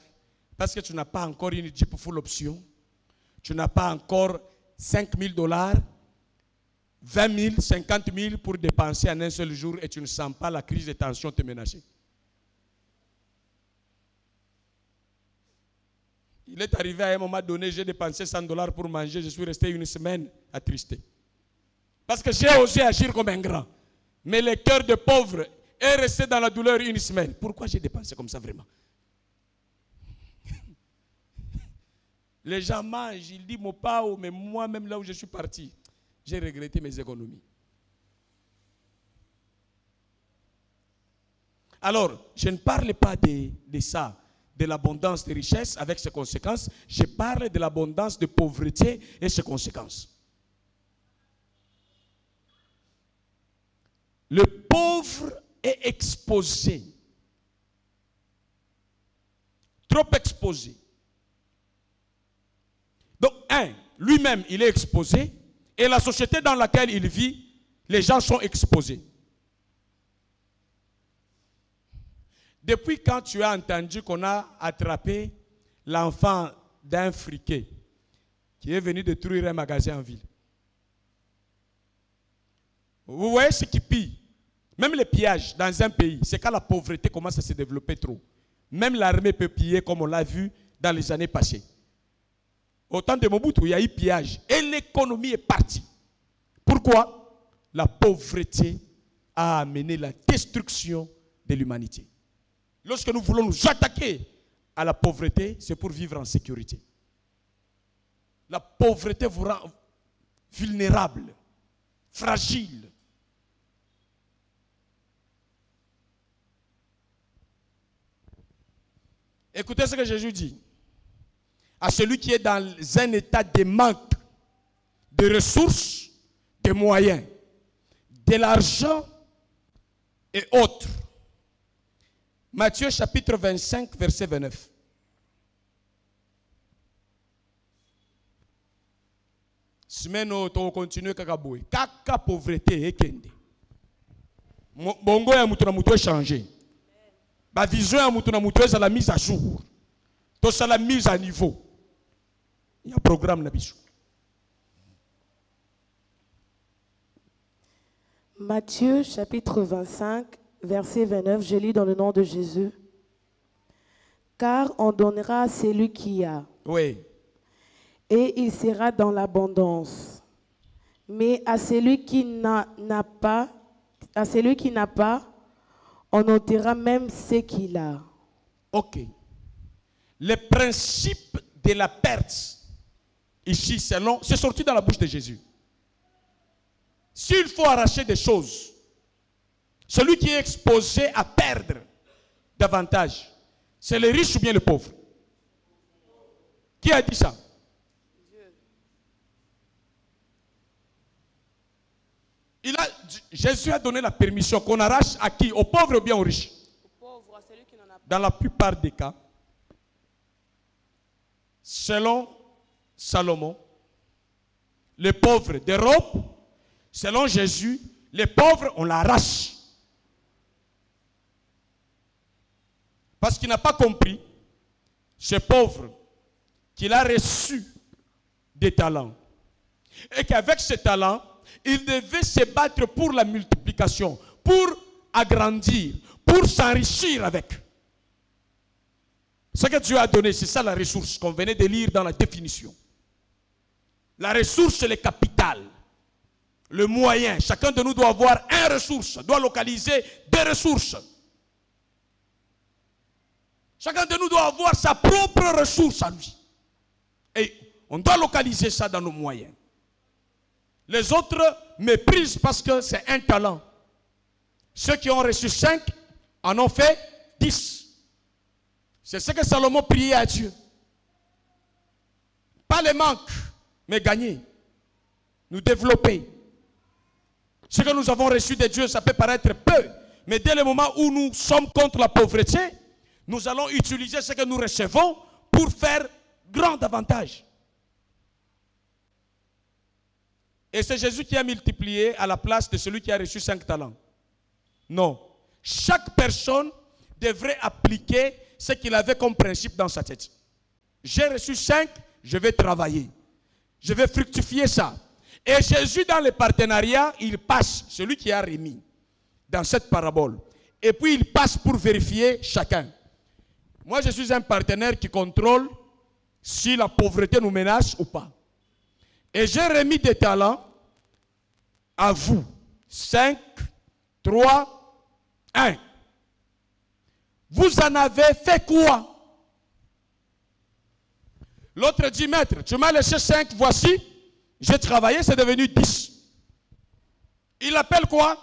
parce que tu n'as pas encore une Jeep full option. Tu n'as pas encore $5 000, 20 000, 50 000 pour dépenser en un seul jour et tu ne sens pas la crise de tension te menacer. Il est arrivé à un moment donné, j'ai dépensé $100 pour manger, je suis resté une semaine attristé. Parce que j'ai osé agir comme un grand. Mais le cœur de pauvre est resté dans la douleur une semaine. Pourquoi j'ai dépensé comme ça vraiment? Les gens mangent, ils disent mon pao, mais moi-même là où je suis parti, j'ai regretté mes économies. Alors, je ne parle pas de ça, de l'abondance de richesses avec ses conséquences. Je parle de l'abondance de pauvreté et ses conséquences. Le pauvre est exposé. Trop exposé. Donc, lui-même, il est exposé. Et la société dans laquelle il vit, les gens sont exposés. Depuis quand tu as entendu qu'on a attrapé l'enfant d'un friquet qui est venu détruire un magasin en ville? Vous voyez ce qui pille? Même les pillages dans un pays, c'est quand la pauvreté commence à se développer trop. Même l'armée peut piller comme on l'a vu dans les années passées. Au temps de Mobutu, il y a eu pillage et l'économie est partie. Pourquoi? La pauvreté a amené la destruction de l'humanité. Lorsque nous voulons nous attaquer à la pauvreté, c'est pour vivre en sécurité. La pauvreté vous rend vulnérable, fragile. Écoutez ce que Jésus dit. À celui qui est dans un état de manque de ressources, de moyens, de l'argent et autres. Matthieu chapitre 25, verset 29. Semaine on continue kakaboué. Kaka pauvreté et kende. Bongo ya mutu na mutu changé. Ba vision ya mutu na mutu la mise à jour. Tout ça la mise à niveau. Il y a un programme là-dessus. Matthieu chapitre 25, verset 29, je lis dans le nom de Jésus. Car on donnera à celui qui a. Oui. Et il sera dans l'abondance. Mais à celui qui n'a pas, on ôtera même ce qu'il a. Ok. Le principe de la perte, ici, c'est sorti dans la bouche de Jésus. S'il faut arracher des choses, celui qui est exposé à perdre davantage, c'est le riche ou bien le pauvre? Qui a dit ça? Jésus a donné la permission qu'on arrache à qui? Aux pauvres ou bien aux riches? Au pauvre, à celui qui n'en a pas. Dans la plupart des cas, selon Salomon, les pauvres dérobent. Selon Jésus, les pauvres, on l'arrache. Parce qu'il n'a pas compris, ce pauvre, qu'il a reçu des talents. Et qu'avec ces talents, il devait se battre pour la multiplication, pour agrandir, pour s'enrichir avec. Ce que Dieu a donné, c'est ça la ressource qu'on venait de lire dans la définition. La ressource, c'est le capital. Le moyen. Chacun de nous doit avoir une ressource, doit localiser des ressources. Chacun de nous doit avoir sa propre ressource à lui. Et on doit localiser ça dans nos moyens. Les autres méprisent parce que c'est un talent. Ceux qui ont reçu 5 en ont fait 10. C'est ce que Salomon priait à Dieu. Pas les manques, mais gagner. Nous développer. Ce que nous avons reçu de Dieu, ça peut paraître peu. Mais dès le moment où nous sommes contre la pauvreté, nous allons utiliser ce que nous recevons pour faire grand avantage. Et c'est Jésus qui a multiplié à la place de celui qui a reçu 5 talents. Non. Chaque personne devrait appliquer ce qu'il avait comme principe dans sa tête. J'ai reçu 5, je vais travailler. Je vais fructifier ça. Et Jésus, dans le partenariat, il passe, celui qui a remis, dans cette parabole. Et puis il passe pour vérifier chacun. Moi, je suis un partenaire qui contrôle si la pauvreté nous menace ou pas. Et j'ai remis des talents à vous. 5, 3, 1. Vous en avez fait quoi? L'autre dit, maître, tu m'as laissé 5, voici. J'ai travaillé, c'est devenu 10. Il appelle quoi?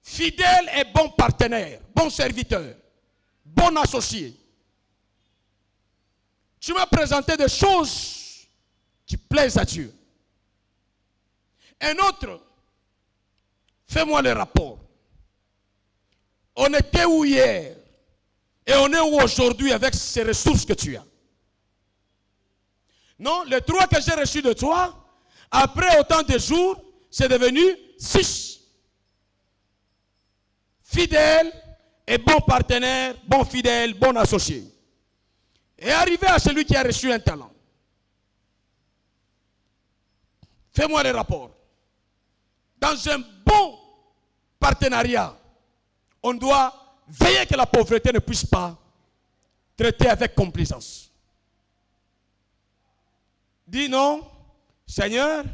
Fidèle et bon partenaire, bon serviteur, bon associé. Tu m'as présenté des choses qui plaisent à Dieu. Un autre, fais-moi le rapport. On était où hier? Et on est où aujourd'hui avec ces ressources que tu as? Non, les 3 que j'ai reçus de toi, après autant de jours, c'est devenu 6. Fidèle et bon partenaire, bon fidèle, bon associé. Et arrivé à celui qui a reçu un talent. Fais-moi les rapports. Dans un bon partenariat, on doit veiller que la pauvreté ne puisse pas traiter avec complaisance. Dis non, Seigneur,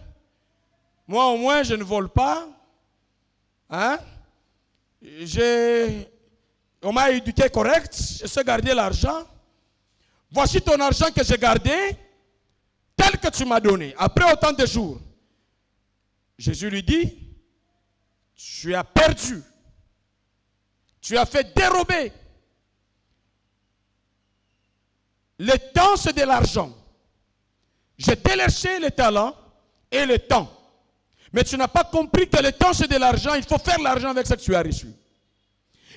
moi au moins je ne vole pas. Hein? On m'a éduqué correct, je sais garder l'argent. Voici ton argent que j'ai gardé, tel que tu m'as donné, après autant de jours. Jésus lui dit, tu as perdu. Tu as fait dérober. Le temps, c'est de l'argent. J'ai délaissé le talent et le temps. Mais tu n'as pas compris que le temps, c'est de l'argent. Il faut faire l'argent avec ce que tu as reçu.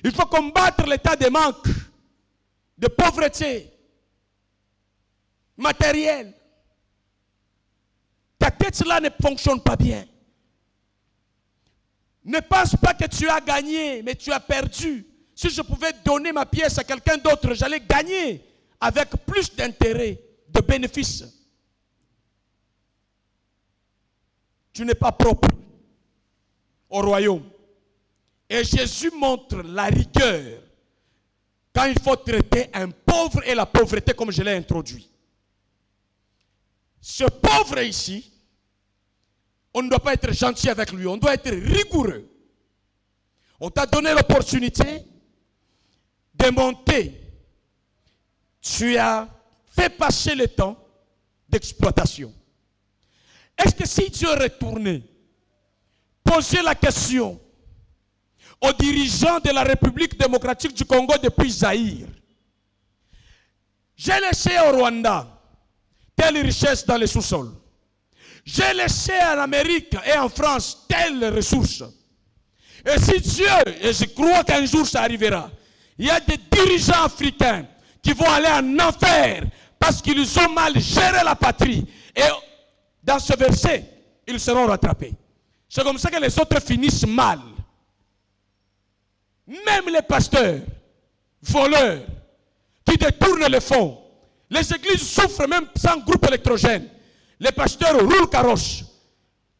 Il faut combattre l'état de manque, de pauvreté matérielle. Ta tête là ne fonctionne pas bien. Ne pense pas que tu as gagné, mais tu as perdu. Si je pouvais donner ma pièce à quelqu'un d'autre, j'allais gagner avec plus d'intérêt, de bénéfices. tu n'es pas propre au royaume. Et Jésus montre la rigueur quand il faut traiter un pauvre et la pauvreté comme je l'ai introduit. Ce pauvre ici, on ne doit pas être gentil avec lui, on doit être rigoureux. On t'a donné l'opportunité de monter. Tu as fait passer le temps d'exploitation. Est-ce que si Dieu retournait, poser la question aux dirigeants de la République démocratique du Congo depuis Zaïre, j'ai laissé au Rwanda telle richesse dans les sous-sols, j'ai laissé en Amérique et en France telles ressources, et si Dieu, et je crois qu'un jour ça arrivera, il y a des dirigeants africains qui vont aller en enfer parce qu'ils ont mal géré la patrie, et dans ce verset, ils seront rattrapés. C'est comme ça que les autres finissent mal. Même les pasteurs, voleurs, qui détournent les fonds. Les églises souffrent même sans groupe électrogène. Les pasteurs roulent carrosse.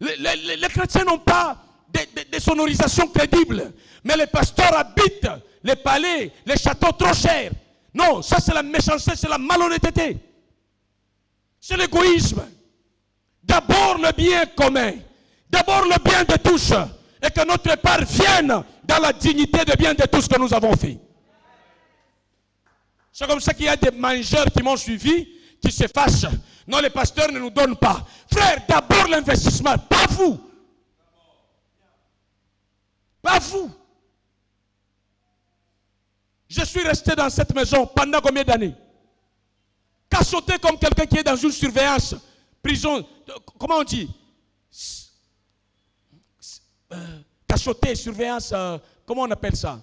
Les chrétiens n'ont pas de sonorisation crédible. Mais les pasteurs habitent les palais, les châteaux trop chers. Non, ça c'est la méchanceté, c'est la malhonnêteté. C'est l'égoïsme. D'abord le bien commun. D'abord le bien de tous. Et que notre part vienne dans la dignité de bien de tous que nous avons fait. C'est comme ça qu'il y a des mangeurs qui m'ont suivi, qui se fâchent. Non, les pasteurs ne nous donnent pas. Frère, d'abord l'investissement, pas vous. Pas vous. Je suis resté dans cette maison pendant combien d'années? Cachoté comme quelqu'un qui est dans une surveillance, prison, comment on dit? Cachoté, surveillance, comment on appelle ça?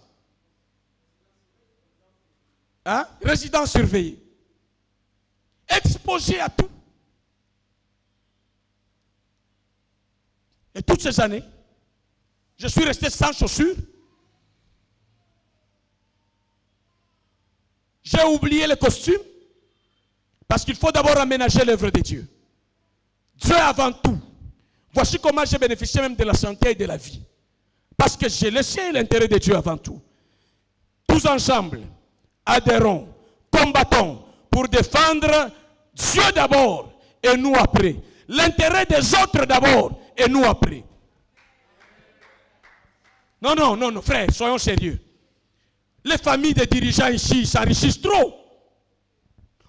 Hein? Résidence surveillée. Exposé à tout. Et toutes ces années, je suis resté sans chaussures. J'ai oublié les costumes. Parce qu'il faut d'abord aménager l'œuvre de Dieu. Dieu avant tout. Voici comment j'ai bénéficié même de la santé et de la vie. Parce que j'ai laissé l'intérêt de Dieu avant tout. Tous ensemble, adhérons, combattons pour défendre Dieu d'abord et nous après. L'intérêt des autres d'abord et nous après. Non, non, non, non, frère, soyons sérieux. Les familles des dirigeants ici s'enrichissent trop.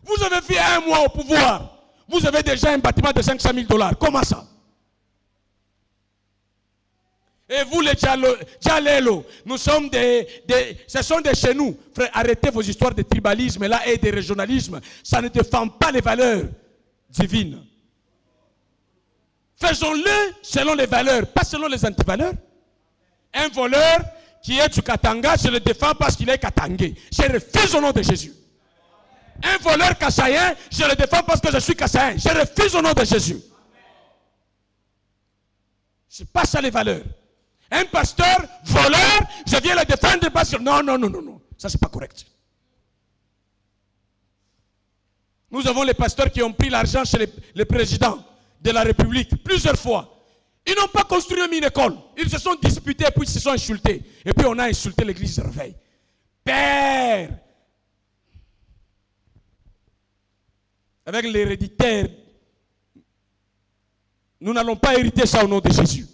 Vous avez fait 1 mois au pouvoir. Vous avez déjà un bâtiment de 500 000 $. Comment ça? Et vous les Djalelo, nous sommes ce sont des chez nous. Frère, arrêtez vos histoires de tribalisme là et de régionalisme. Ça ne défend pas les valeurs divines. Faisons-le selon les valeurs, pas selon les antivaleurs. Un voleur qui est du Katanga, je le défends parce qu'il est Katangé. Je refuse au nom de Jésus. Un voleur kassaïen, je le défends parce que je suis kassaïen. Je refuse au nom de Jésus. C'est pas ça les valeurs. Un pasteur voleur, je viens le défendre parce que non, non, non, non, non. Ça c'est pas correct. Nous avons les pasteurs qui ont pris l'argent chez les présidents de la République plusieurs fois. Ils n'ont pas construit une école. Ils se sont disputés puis ils se sont insultés. Et puis on a insulté l'église de réveil. Père, avec l'héréditaire, nous n'allons pas hériter ça au nom de Jésus.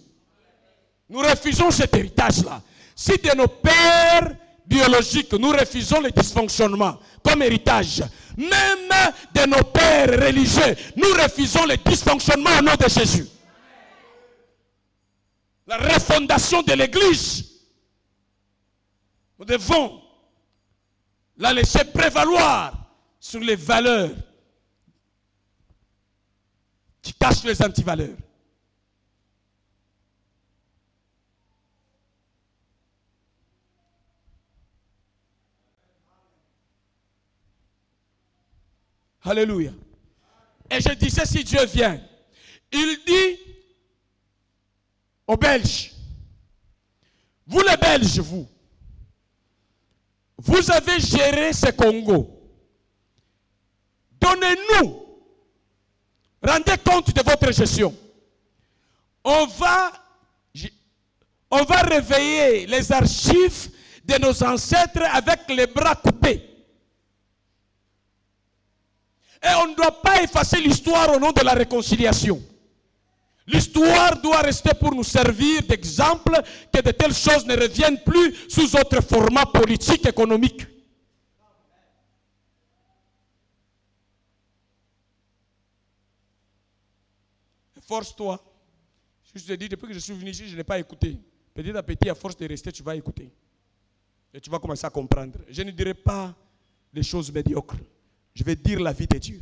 Nous refusons cet héritage-là. Si de nos pères biologiques, nous refusons les dysfonctionnements comme héritage, même de nos pères religieux, nous refusons les dysfonctionnements au nom de Jésus. La refondation de l'Église, nous devons la laisser prévaloir sur les valeurs qui cachent les antivaleurs. Alléluia. Et je disais, si Dieu vient, il dit aux Belges, vous les Belges, vous avez géré ce Congo. Donnez-nous, rendez compte de votre gestion. on va réveiller les archives de nos ancêtres avec les bras coupés. Et on ne doit pas effacer l'histoire au nom de la réconciliation. L'histoire doit rester pour nous servir d'exemple que de telles choses ne reviennent plus sous autre format politique, économique. Force-toi. Je te dis, depuis que je suis venu ici, je n'ai pas écouté. Petit à petit, à force de rester, tu vas écouter. Et tu vas commencer à comprendre. Je ne dirai pas les choses médiocres. Je vais dire la vie de Dieu.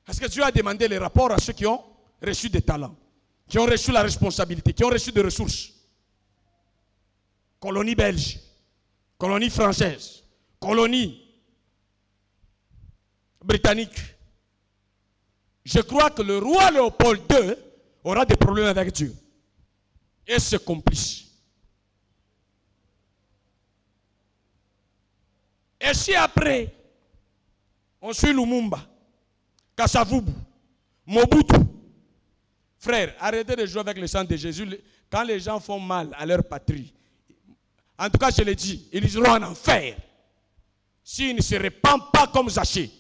Parce que Dieu a demandé les rapports à ceux qui ont reçu des talents, qui ont reçu la responsabilité, qui ont reçu des ressources. Colonie belge, colonie française, colonie britannique. Je crois que le roi Léopold II aura des problèmes avec Dieu et ses complices. Et si après, on suit Lumumba, Kassavubu, Mobutu, frère, arrêtez de jouer avec le sang de Jésus. Quand les gens font mal à leur patrie, en tout cas je le dis, ils iront en enfer s'ils ne se répandent pas comme Zaché.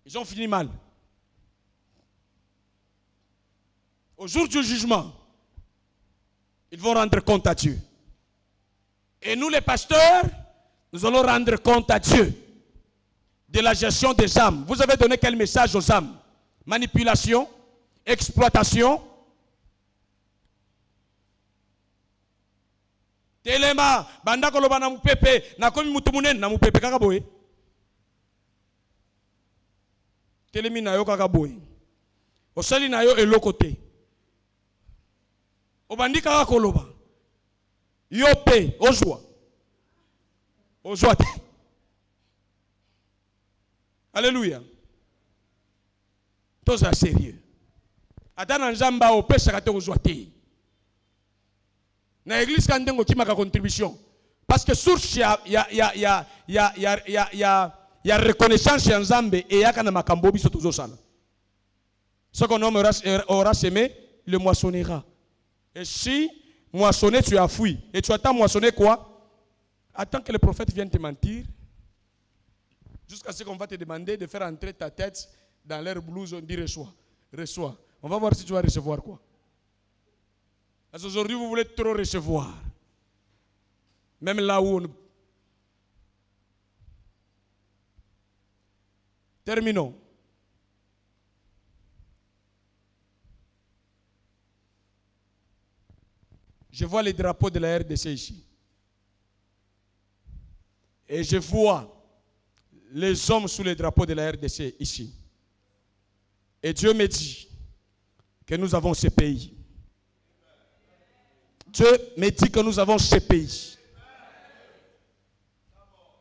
Ils ont fini mal. Au jour du jugement, ils vont rendre compte à Dieu. Et nous les pasteurs, nous allons rendre compte à Dieu de la gestion des âmes. Vous avez donné quel message aux âmes? Manipulation, exploitation. Telema, banda koloba na mupepe, na komi mutumunen na mupepe kaka boye. Telemi na yo kaka boye. Osali na yo elokote. Obandi kaka koloba. Yo pe, ozwa. Ozwa te. Alléluia. Tous à sérieux. Atana nzamba opesa te ozwa te. Na église kandengo ki maka contribution. Parce que source ya reconnaissance ya nzambe et ya kana makambo biso tozo sala. Ce qu'on homme aura semé, le moissonnera. Et si moissonner, tu as fui. Et tu attends moissonner quoi? Attends que le prophète vienne te mentir. Jusqu'à ce qu'on va te demander de faire entrer ta tête dans leur blouse. On dit reçois. Reçois. On va voir si tu vas recevoir quoi. Parce qu'aujourd'hui, vous voulez trop recevoir. Même là où on... Terminons. Je vois les drapeaux de la RDC ici. Et je vois les hommes sous les drapeaux de la RDC ici. Et Dieu me dit que nous avons ce pays. Dieu me dit que nous avons ce pays.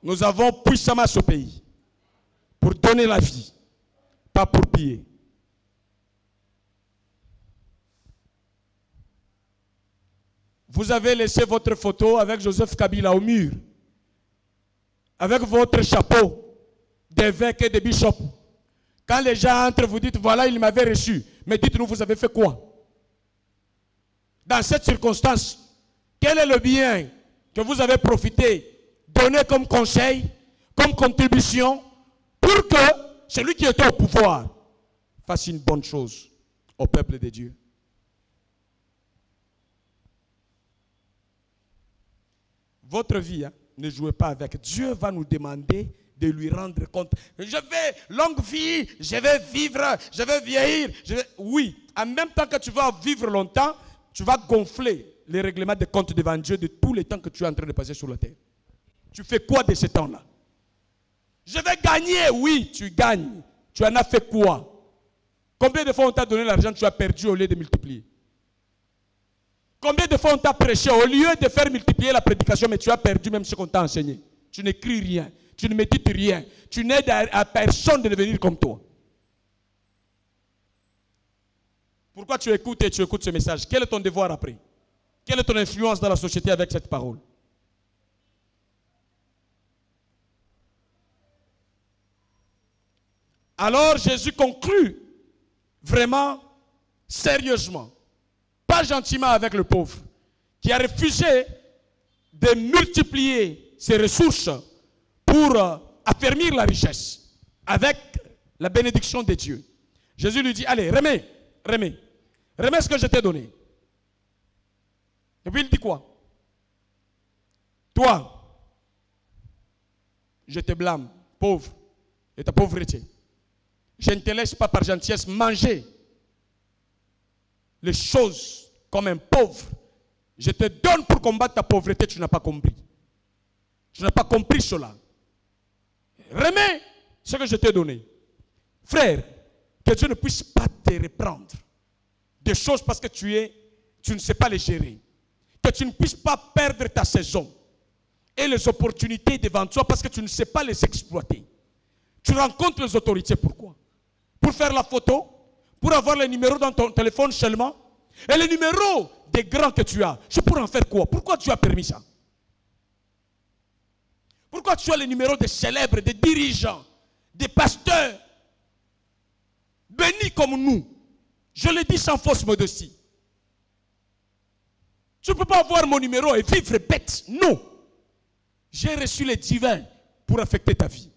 Nous avons puissamment ce pays. Pour donner la vie, pas pour piller. Vous avez laissé votre photo avec Joseph Kabila au mur. Avec votre chapeau d'évêque et de bishop. Quand les gens entrent, vous dites, voilà, il m'avait reçu. Mais dites-nous, vous avez fait quoi? Dans cette circonstance, quel est le bien que vous avez profité, donné comme conseil, comme contribution, pour que celui qui était au pouvoir fasse une bonne chose au peuple de Dieu? Votre vie, ne jouez pas avec. Dieu va nous demander de lui rendre compte. Je vais, longue vie, je vais vivre, je vais vieillir. Oui, en même temps que tu vas vivre longtemps, tu vas gonfler les règlements de compte devant Dieu de tous les temps que tu es en train de passer sur la terre. Tu fais quoi de ce temps-là? Je vais gagner, oui, tu gagnes. Tu en as fait quoi? Combien de fois on t'a donné l'argent, tu as perdu au lieu de multiplier? Combien de fois on t'a prêché au lieu de faire multiplier la prédication, mais tu as perdu même ce qu'on t'a enseigné? Tu n'écris rien, tu ne médites rien, tu n'aides à personne de devenir comme toi. Pourquoi tu écoutes et tu écoutes ce message? Quel est ton devoir après? Quelle est ton influence dans la société avec cette parole? Alors Jésus conclut vraiment sérieusement, pas gentiment avec le pauvre, qui a refusé de multiplier ses ressources pour affermir la richesse avec la bénédiction de Dieu. Jésus lui dit, allez, remets ce que je t'ai donné. Et puis il dit quoi? Toi, je te blâme, pauvre, et ta pauvreté. Je ne te laisse pas par gentillesse manger les choses comme un pauvre. Je te donne pour combattre ta pauvreté, tu n'as pas compris. Tu n'as pas compris cela. Remets ce que je t'ai donné. Frère, que Dieu ne puisse pas te reprendre des choses parce que tu ne sais pas les gérer. Que tu ne puisses pas perdre ta saison et les opportunités devant toi parce que tu ne sais pas les exploiter. Tu rencontres les autorités, pourquoi? Pour faire la photo, pour avoir les numéros dans ton téléphone seulement. Et les numéros des grands que tu as, c'est pour en faire quoi? Pourquoi tu as permis ça? Pourquoi tu as les numéros des célèbres, des dirigeants, des pasteurs, bénis comme nous? Je le dis sans fausse modestie. Tu ne peux pas avoir mon numéro et vivre bête. Non. J'ai reçu les divins pour affecter ta vie.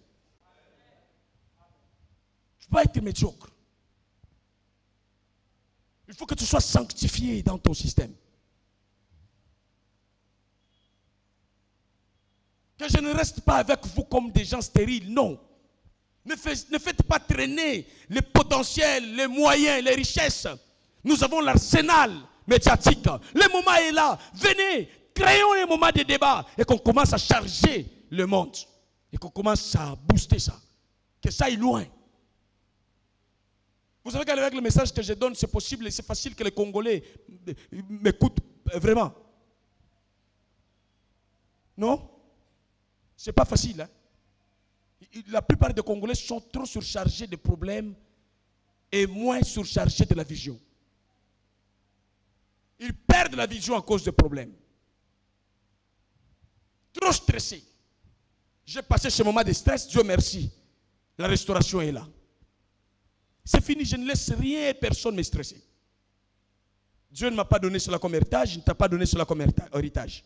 Tu ne peux pas être médiocre. Il faut que tu sois sanctifié dans ton système. Que je ne reste pas avec vous comme des gens stériles. Non. Ne faites pas traîner les potentiels, les moyens, les richesses. Nous avons l'arsenal médiatique. Le moment est là. Venez, créons un moment de débat et qu'on commence à charger le monde. Et qu'on commence à booster ça. Que ça aille loin. Vous savez qu'avec le message que je donne, c'est possible et c'est facile que les Congolais m'écoutent vraiment. Non? C'est pas facile. Hein? La plupart des Congolais sont trop surchargés de problèmes et moins surchargés de la vision. Ils perdent la vision à cause des problèmes. Trop stressés. J'ai passé ce moment de stress, Dieu merci. La restauration est là. C'est fini, je ne laisse rien et personne me stresser. Dieu ne m'a pas donné cela comme héritage, il ne t'a pas donné cela comme héritage.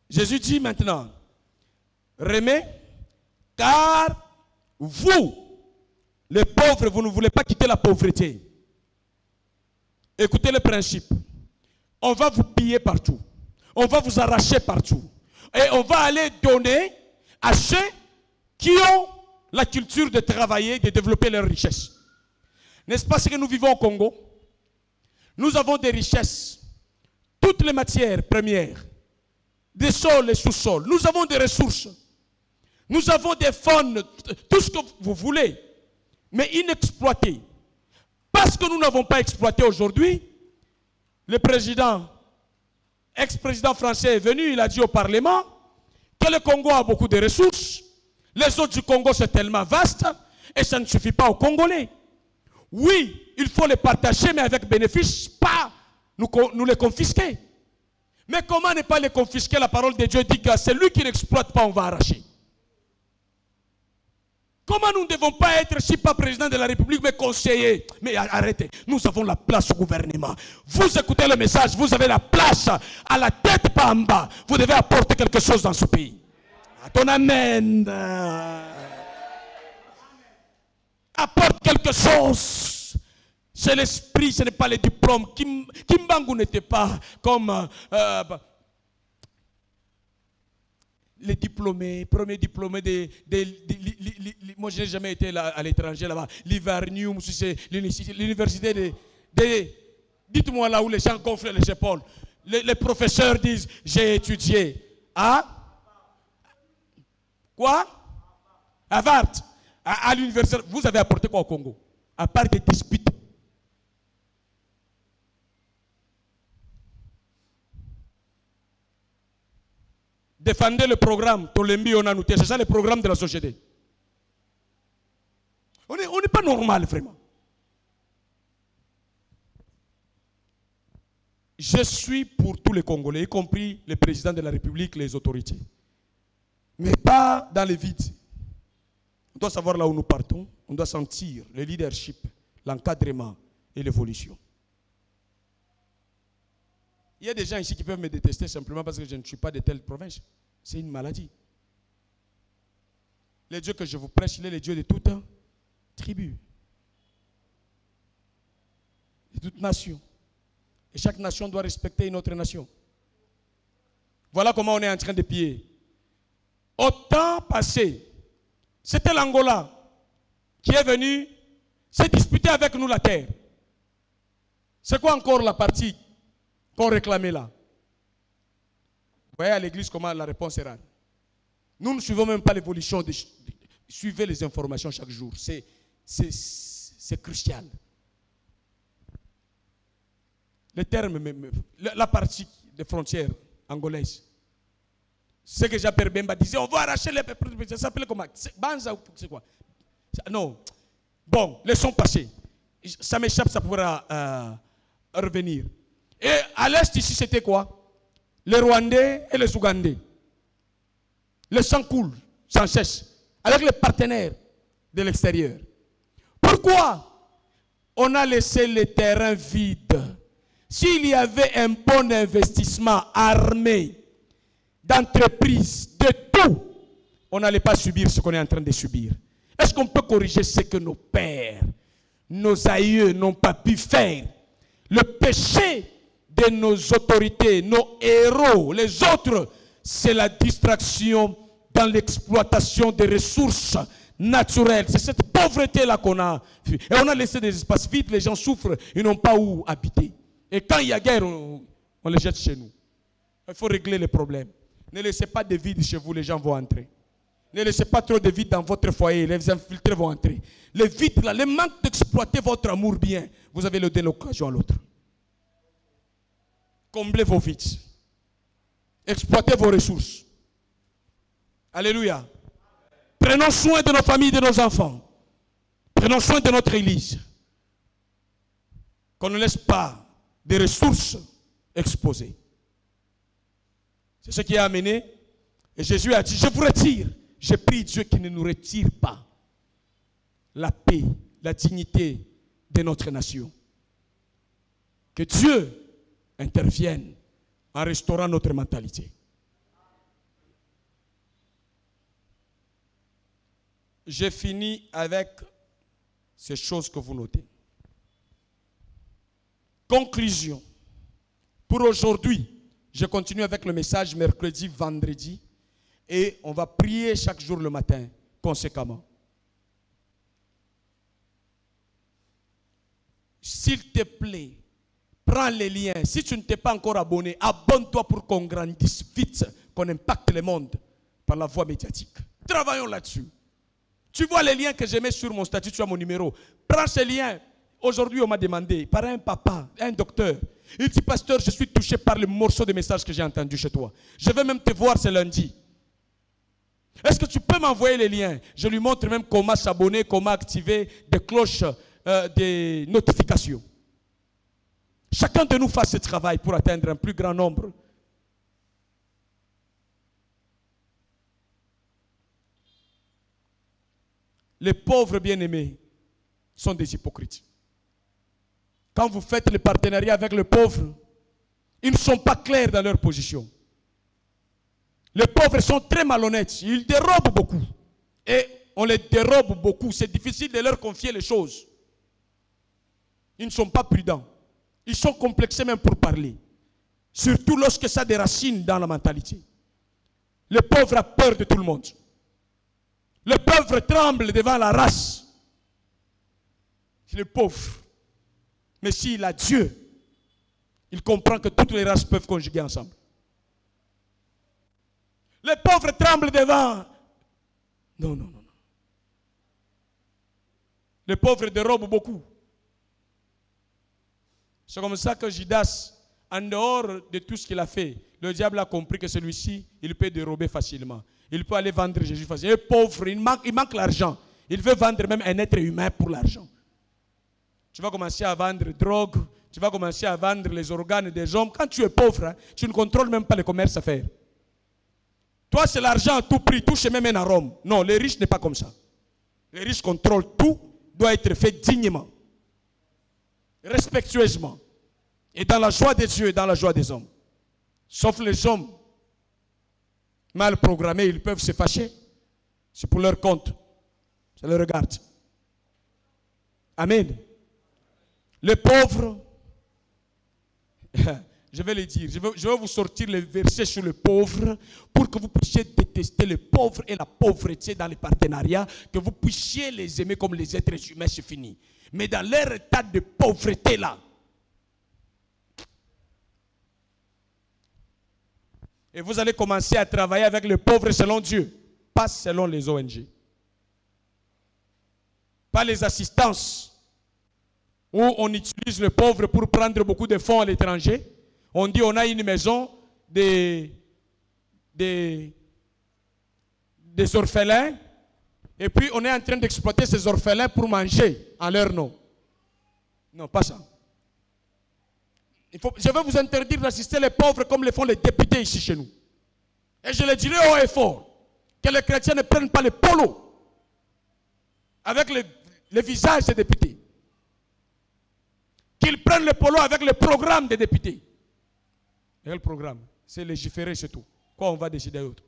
Jésus dit maintenant, remets, car vous, les pauvres, vous ne voulez pas quitter la pauvreté. Écoutez le principe. On va vous piller partout. On va vous arracher partout. Et on va aller donner à ceux qui ont la culture de travailler, de développer leurs richesses. N'est-ce pas ce que nous vivons au Congo? Nous avons des richesses, toutes les matières premières, des sols et sous-sols. Nous avons des ressources. Nous avons des fonds, tout ce que vous voulez, mais inexploités. Parce que nous n'avons pas exploité aujourd'hui, le président, ex-président français est venu, il a dit au Parlement que le Congo a beaucoup de ressources. Les autres du Congo, c'est tellement vaste et ça ne suffit pas aux Congolais. Oui, il faut les partager, mais avec bénéfice, pas nous les confisquer. Mais comment ne pas les confisquer? La parole de Dieu dit que celui qui n'exploite pas, on va arracher. Comment nous ne devons pas être, si pas président de la République, mais conseiller? Mais arrêtez, nous avons la place au gouvernement. Vous écoutez le message, vous avez la place à la tête, pas en bas. Vous devez apporter quelque chose dans ce pays. À ton amen. Apporte quelque chose. C'est l'esprit, ce n'est pas les diplômes. Kimbangu n'était pas comme les diplômés, premiers diplômés moi je n'ai jamais été là, à l'étranger là-bas. L'Ivarnium, l'université dites-moi là où les gens gonflent les épaules. Les professeurs disent, j'ai étudié à quoi? Harvard, à l'université. Vous avez apporté quoi au Congo? À part des disputes. Défendez le programme Tolembi Onanouté. C'est ça le programme de la société. On n'est pas normal vraiment. Je suis pour tous les Congolais, y compris le président de la République, les autorités. Mais pas dans le vide. doit savoir là où nous partons. On doit sentir le leadership, l'encadrement et l'évolution. Il y a des gens ici qui peuvent me détester simplement parce que je ne suis pas de telle province. C'est une maladie. Le Dieu que je vous prêche, il est le Dieu de toute tribu, de toute nation. Et chaque nation doit respecter une autre nation. Voilà comment on est en train de piller. Au temps passé, c'était l'Angola qui est venu se disputer avec nous la terre. C'est quoi encore la partie qu'on réclamait là? Vous voyez à l'église comment la réponse est rare. Nous ne suivons même pas l'évolution. Suivez les informations chaque jour. C'est crucial. Les termes, la partie des frontières angolaises. Ce que Jean-Pierre Bemba disait, on va arracher les peuples. Ça s'appelait comment? Banza, c'est quoi? Non. Bon, laissons passer. Ça m'échappe, ça pourra revenir. Et à l'est ici, c'était quoi? Les Rwandais et les Ougandais. Le sang coule sans cesse avec les partenaires de l'extérieur. Pourquoi on a laissé les terrains vides? S'il y avait un bon investissement armé, d'entreprise, de tout, on n'allait pas subir ce qu'on est en train de subir. Est-ce qu'on peut corriger ce que nos pères, nos aïeux n'ont pas pu faire? Le péché de nos autorités, nos héros, les autres, c'est la distraction dans l'exploitation des ressources naturelles. C'est cette pauvreté-là qu'on a vu. Et on a laissé des espaces vides, les gens souffrent, ils n'ont pas où habiter. Et quand il y a guerre, on les jette chez nous. Il faut régler les problèmes. Ne laissez pas de vide chez vous, les gens vont entrer. Ne laissez pas trop de vide dans votre foyer, les infiltrés vont entrer. Le vide là, le manque d'exploiter votre amour bien, vous avez donné l'occasion à l'autre. Comblez vos vides. Exploitez vos ressources. Alléluia. Prenons soin de nos familles, de nos enfants. Prenons soin de notre église. Qu'on ne laisse pas des ressources exposées. C'est ce qui a amené. Et Jésus a dit, je vous retire. Je prie Dieu qu'il ne nous retire pas la paix, la dignité de notre nation. Que Dieu intervienne en restaurant notre mentalité. J'ai fini avec ces choses que vous notez. Conclusion. Pour aujourd'hui, je continue avec le message mercredi, vendredi. Et on va prier chaque jour le matin, conséquemment. S'il te plaît, prends les liens. Si tu ne t'es pas encore abonné, abonne-toi pour qu'on grandisse vite, qu'on impacte le monde par la voie médiatique. Travaillons là-dessus. Tu vois les liens que je mets sur mon statut, tu as mon numéro. Prends ces liens. Aujourd'hui, on m'a demandé, par un papa, un docteur, il dit, pasteur, je suis touché par le morceau de message que j'ai entendu chez toi. Je vais même te voir ce lundi. Est-ce que tu peux m'envoyer les liens? Je lui montre même comment s'abonner, comment activer des cloches, des notifications. Chacun de nous fasse ce travail pour atteindre un plus grand nombre. Les pauvres bien-aimés sont des hypocrites. Quand vous faites le partenariat avec les pauvres, ils ne sont pas clairs dans leur position. Les pauvres sont très malhonnêtes. Ils dérobent beaucoup. Et on les dérobe beaucoup. C'est difficile de leur confier les choses. Ils ne sont pas prudents. Ils sont complexés même pour parler. Surtout lorsque ça a des racines dans la mentalité. Le pauvre a peur de tout le monde. Le pauvre tremble devant la race. C'est le pauvre. Mais s'il a Dieu, il comprend que toutes les races peuvent conjuguer ensemble. Les pauvres tremblent devant. Non. Les pauvres dérobent beaucoup. C'est comme ça que Judas, en dehors de tout ce qu'il a fait, le diable a compris que celui-ci, il peut dérober facilement. Il peut aller vendre Jésus facilement. Il est pauvre, il manque l'argent. Il veut vendre même un être humain pour l'argent. Tu vas commencer à vendre drogue, tu vas commencer à vendre les organes des hommes. Quand tu es pauvre, hein, tu ne contrôles même pas le commerce à faire. Toi, c'est l'argent à tout prix, touche même un arôme. Non, les riches n'est pas comme ça. Les riches contrôlent tout, doit être fait dignement, respectueusement, et dans la joie des dieux et dans la joie des hommes. Sauf les hommes mal programmés, ils peuvent se fâcher. C'est pour leur compte. Ça les regarde. Amen. Les pauvres, je vais les dire, je vais vous sortir les versets sur les pauvres pour que vous puissiez détester les pauvres et la pauvreté dans les partenariats, que vous puissiez les aimer comme les êtres humains, c'est fini. Mais dans leur état de pauvreté là, et vous allez commencer à travailler avec les pauvres selon Dieu, pas selon les ONG. Pas les assistances où on utilise les pauvres pour prendre beaucoup de fonds à l'étranger. On dit on a une maison des orphelins et puis on est en train d'exploiter ces orphelins pour manger en leur nom. Non, pas ça. Je vais vous interdire d'assister les pauvres comme le font les députés ici chez nous. Et je le dirai haut et fort, que les chrétiens ne prennent pas les polos avec le visage des députés. Qu'ils prennent le polo avec le programme des députés. Et le programme, c'est légiférer, c'est tout. Quoi on va décider d'autre?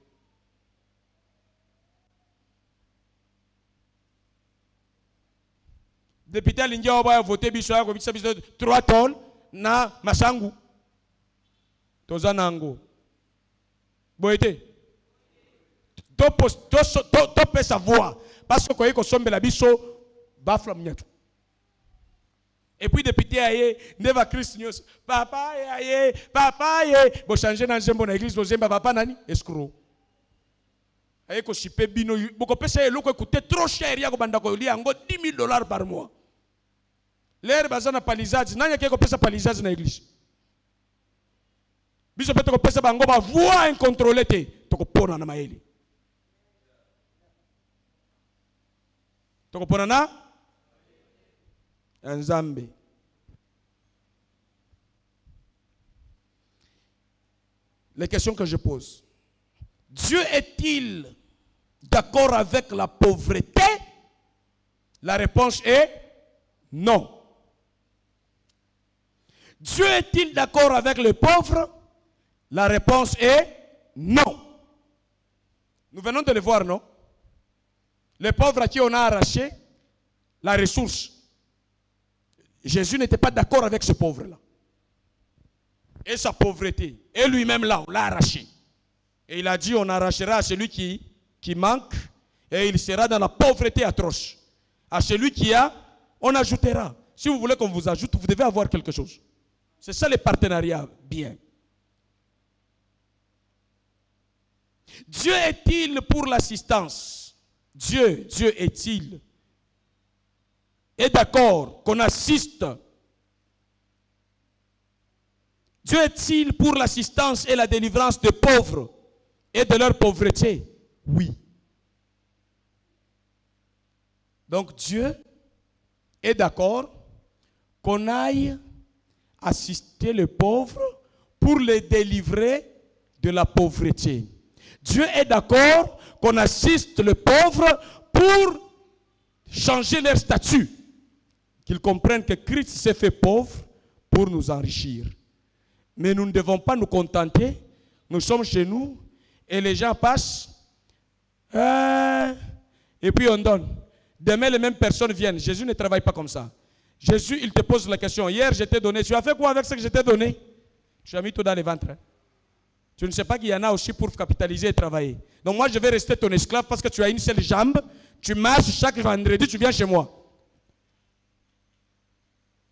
Député Lindia va voter biso 3 tonnes na masangu. Tozanango. Boete. To peut savoir parce que quand il sombe la biso bafla mnyatu. Et puis député aye neva Christ news papa aye bo changer dans jembo na église bo zemba papa nani escroc. Aye ko sipe bino boko pesa eloko écouter trop cher ya ko banda ko li ango $10,000 par mois. L'air bazana palisade nanya ke ko pesa palisade na église. Biso peut ko pesa bango ba voix incontrôlée te to ko pona na maeli. To ko pona na Nzambe. Les questions que je pose. Dieu est-il d'accord avec la pauvreté? La réponse est non. Dieu est-il d'accord avec les pauvres? La réponse est non. Nous venons de le voir, non? Les pauvres à qui on a arraché la ressource. Jésus n'était pas d'accord avec ce pauvre-là. Et sa pauvreté. Et lui-même là, on l'a arraché. Et il a dit, on arrachera à celui qui manque. Et il sera dans la pauvreté atroce. À celui qui a, on ajoutera. Si vous voulez qu'on vous ajoute, vous devez avoir quelque chose. C'est ça les partenariats bien. Dieu est-il pour l'assistance? Dieu est-il d'accord qu'on assiste? Dieu est-il pour l'assistance et la délivrance des pauvres et de leur pauvreté? Oui. Donc Dieu est d'accord qu'on aille assister les pauvres pour les délivrer de la pauvreté. Dieu est d'accord qu'on assiste les pauvres pour changer leur statut. Qu'ils comprennent que Christ s'est fait pauvre pour nous enrichir. Mais nous ne devons pas nous contenter. Nous sommes chez nous et les gens passent. Et puis on donne. Demain, les mêmes personnes viennent. Jésus ne travaille pas comme ça. Jésus, il te pose la question. Hier, je t'ai donné. Tu as fait quoi avec ce que je t'ai donné? Tu as mis tout dans les ventres. Hein? Tu ne sais pas qu'il y en a aussi pour capitaliser et travailler. Donc moi, je vais rester ton esclave parce que tu as une seule jambe. Tu marches chaque vendredi, tu viens chez moi.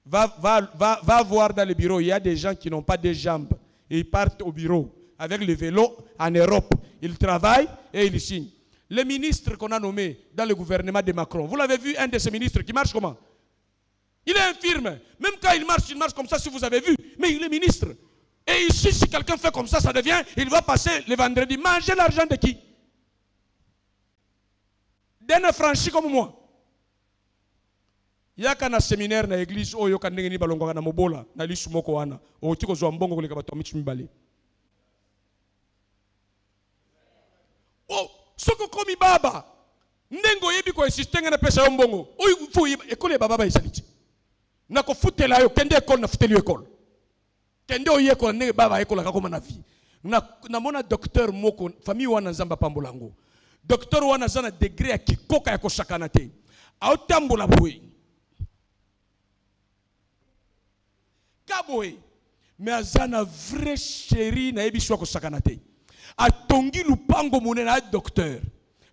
Va voir dans le bureau. Il y a des gens qui n'ont pas de jambes. Ils partent au bureau avec le vélo en Europe. Ils travaillent et ils signent. Les ministres qu'on a nommés dans le gouvernement de Macron, vous l'avez vu, un de ces ministres qui marche comment? Il est infirme. Même quand il marche comme ça, si vous avez vu. Mais il est ministre. Et ici, si quelqu'un fait comme ça, ça devient, il va passer le vendredi. Manger l'argent de qui? D'un affranchi comme moi. Il y a un séminaire dans l'église, il y a un séminaire dans l'église, il y a un séminaire dans l'église. Oh, ce que comme baba, nengo yebi ko ko insiste ngana pesa mbongo. Oy fu école baba ezaliti. Na ko futela yo kende école na futeli école. Kende o école ne baba école ka koma na vie. Na mona docteur moko famille wana nzamba pambolango. Docteur wana zana degré ya kikoka ya ko sakana te. Aotambola boye. Kaboye. Mais azana vrai chéri na ebiswa ko sakana te. Atongi lupango monene na docteur.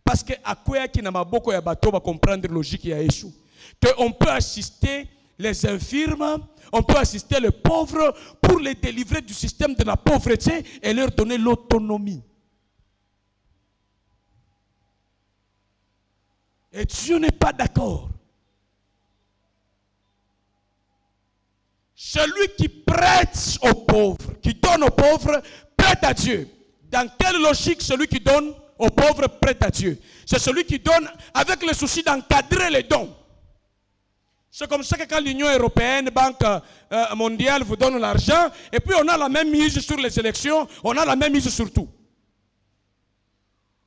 Parce que akoya ki na maboko ya bato ba comprendre logique ya Yesu. Que on peut assister les infirmes, on peut assister les pauvres pour les délivrer du système de la pauvreté et leur donner l'autonomie. Et Dieu n'est pas d'accord. Celui qui prête aux pauvres, qui donne aux pauvres, prête à Dieu. Dans quelle logique celui qui donne aux pauvres prête à Dieu? C'est celui qui donne avec le souci d'encadrer les dons. C'est comme ça que quand l'Union européenne, Banque mondiale vous donne l'argent, et puis on a la même mise sur les élections, on a la même mise sur tout.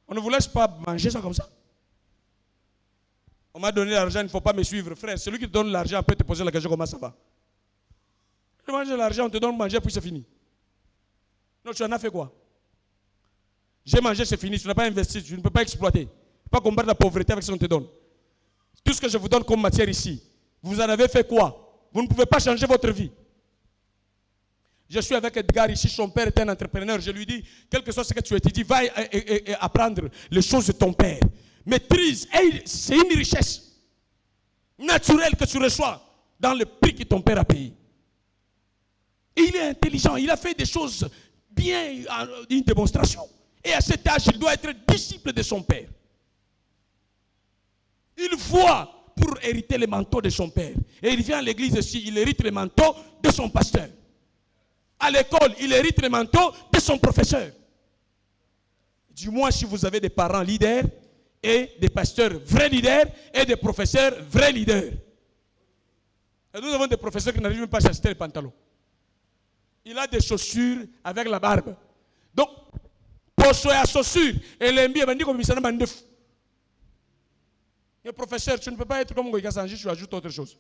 On ne vous laisse pas manger ça comme ça. On m'a donné l'argent, il ne faut pas me suivre. Frère, celui qui te donne l'argent peut te poser la question comment ça va. Tu manges l'argent, on te donne manger, puis c'est fini. Non, tu en as fait quoi? J'ai mangé, c'est fini. Tu n'as pas investi, tu ne peux pas exploiter. Tu ne peux pas combattre la pauvreté avec ce qu'on te donne. Tout ce que je vous donne comme matière ici, vous en avez fait quoi? Vous ne pouvez pas changer votre vie. Je suis avec Edgar ici, son père est un entrepreneur. Je lui dis, quel que soit ce que tu étudies, va et apprendre les choses de ton père. Maîtrise, c'est une richesse naturelle que tu reçois dans le prix que ton père a payé. Et il est intelligent, il a fait des choses bien, une démonstration. Et à cet âge, il doit être disciple de son père. Il voit pour hériter le manteau de son père. Et il vient à l'église ici, il hérite le manteau de son pasteur. À l'école, il hérite le manteau de son professeur. Du moins, si vous avez des parents leaders, et des pasteurs vrais leaders, et des professeurs vrais leaders. Et nous avons des professeurs qui n'arrivent même pas à s'acheter les pantalons. Il a des chaussures avec la barbe. Donc, pour soya chaussures, et l'embie va dire comme ça n'a pas de fou. Et professeur, tu ne peux pas être comme Goïka Sanji, tu ajoutes autre chose.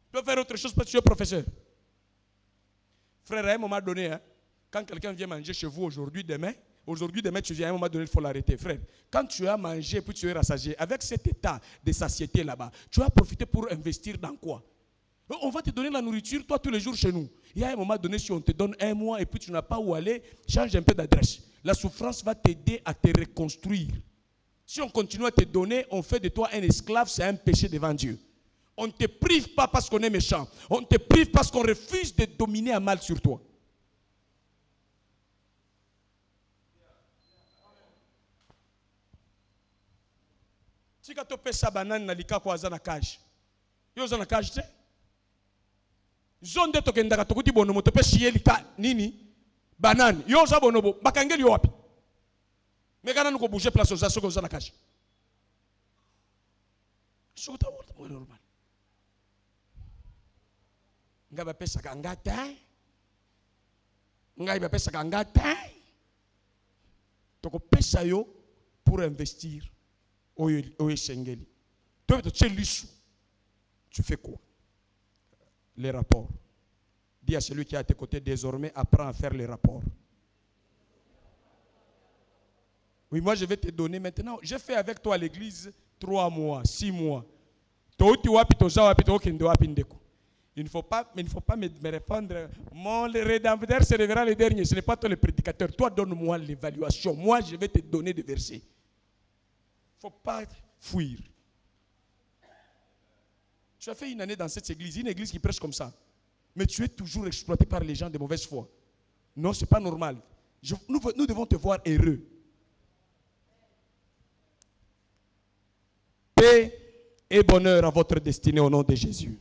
Tu peux faire autre chose parce que tu es professeur. Frère, à un moment donné, hein, quand quelqu'un vient manger chez vous aujourd'hui, demain, tu viens à un moment donné, il faut l'arrêter. Frère, quand tu as mangé puis tu es rassasié, avec cet état de satiété là-bas, tu as profité pour investir dans quoi? On va te donner la nourriture, toi, tous les jours chez nous. Il y a un moment donné, si on te donne un mois et puis tu n'as pas où aller, change un peu d'adresse. La souffrance va t'aider à te reconstruire. Si on continue à te donner, on fait de toi un esclave, c'est un péché devant Dieu. On ne te prive pas parce qu'on est méchant. On te prive parce qu'on refuse de dominer un mal sur toi. Si tu as fait banane na lika kwa za na cage. Yo za na cage te. Zonde to kendaka to kuti bono moto pe chier lika nini banane. Yo za bonobo bakangeli yo wapi. Mekana nuko bouger place za soko za na cage. Soko ta normal. Ngaba pesa kangata. Ngaba pesa kangata. Toko pesa yo pour investir. Tu fais quoi? Les rapports. Dis à celui qui est à tes côtés désormais, apprends à faire les rapports. Oui, moi je vais te donner maintenant. J'ai fait avec toi à l'église 3 mois, 6 mois. Il ne faut pas me répondre. Mon rédempteur se révérera le dernier. Ce n'est pas toi le prédicateur. Toi, donne-moi l'évaluation. Moi, je vais te donner des versets. Il ne faut pas fuir. Tu as fait une année dans cette église, une église qui prêche comme ça. Mais tu es toujours exploité par les gens de mauvaise foi. Non, ce n'est pas normal. Nous devons te voir heureux. Paix et bonheur à votre destinée au nom de Jésus.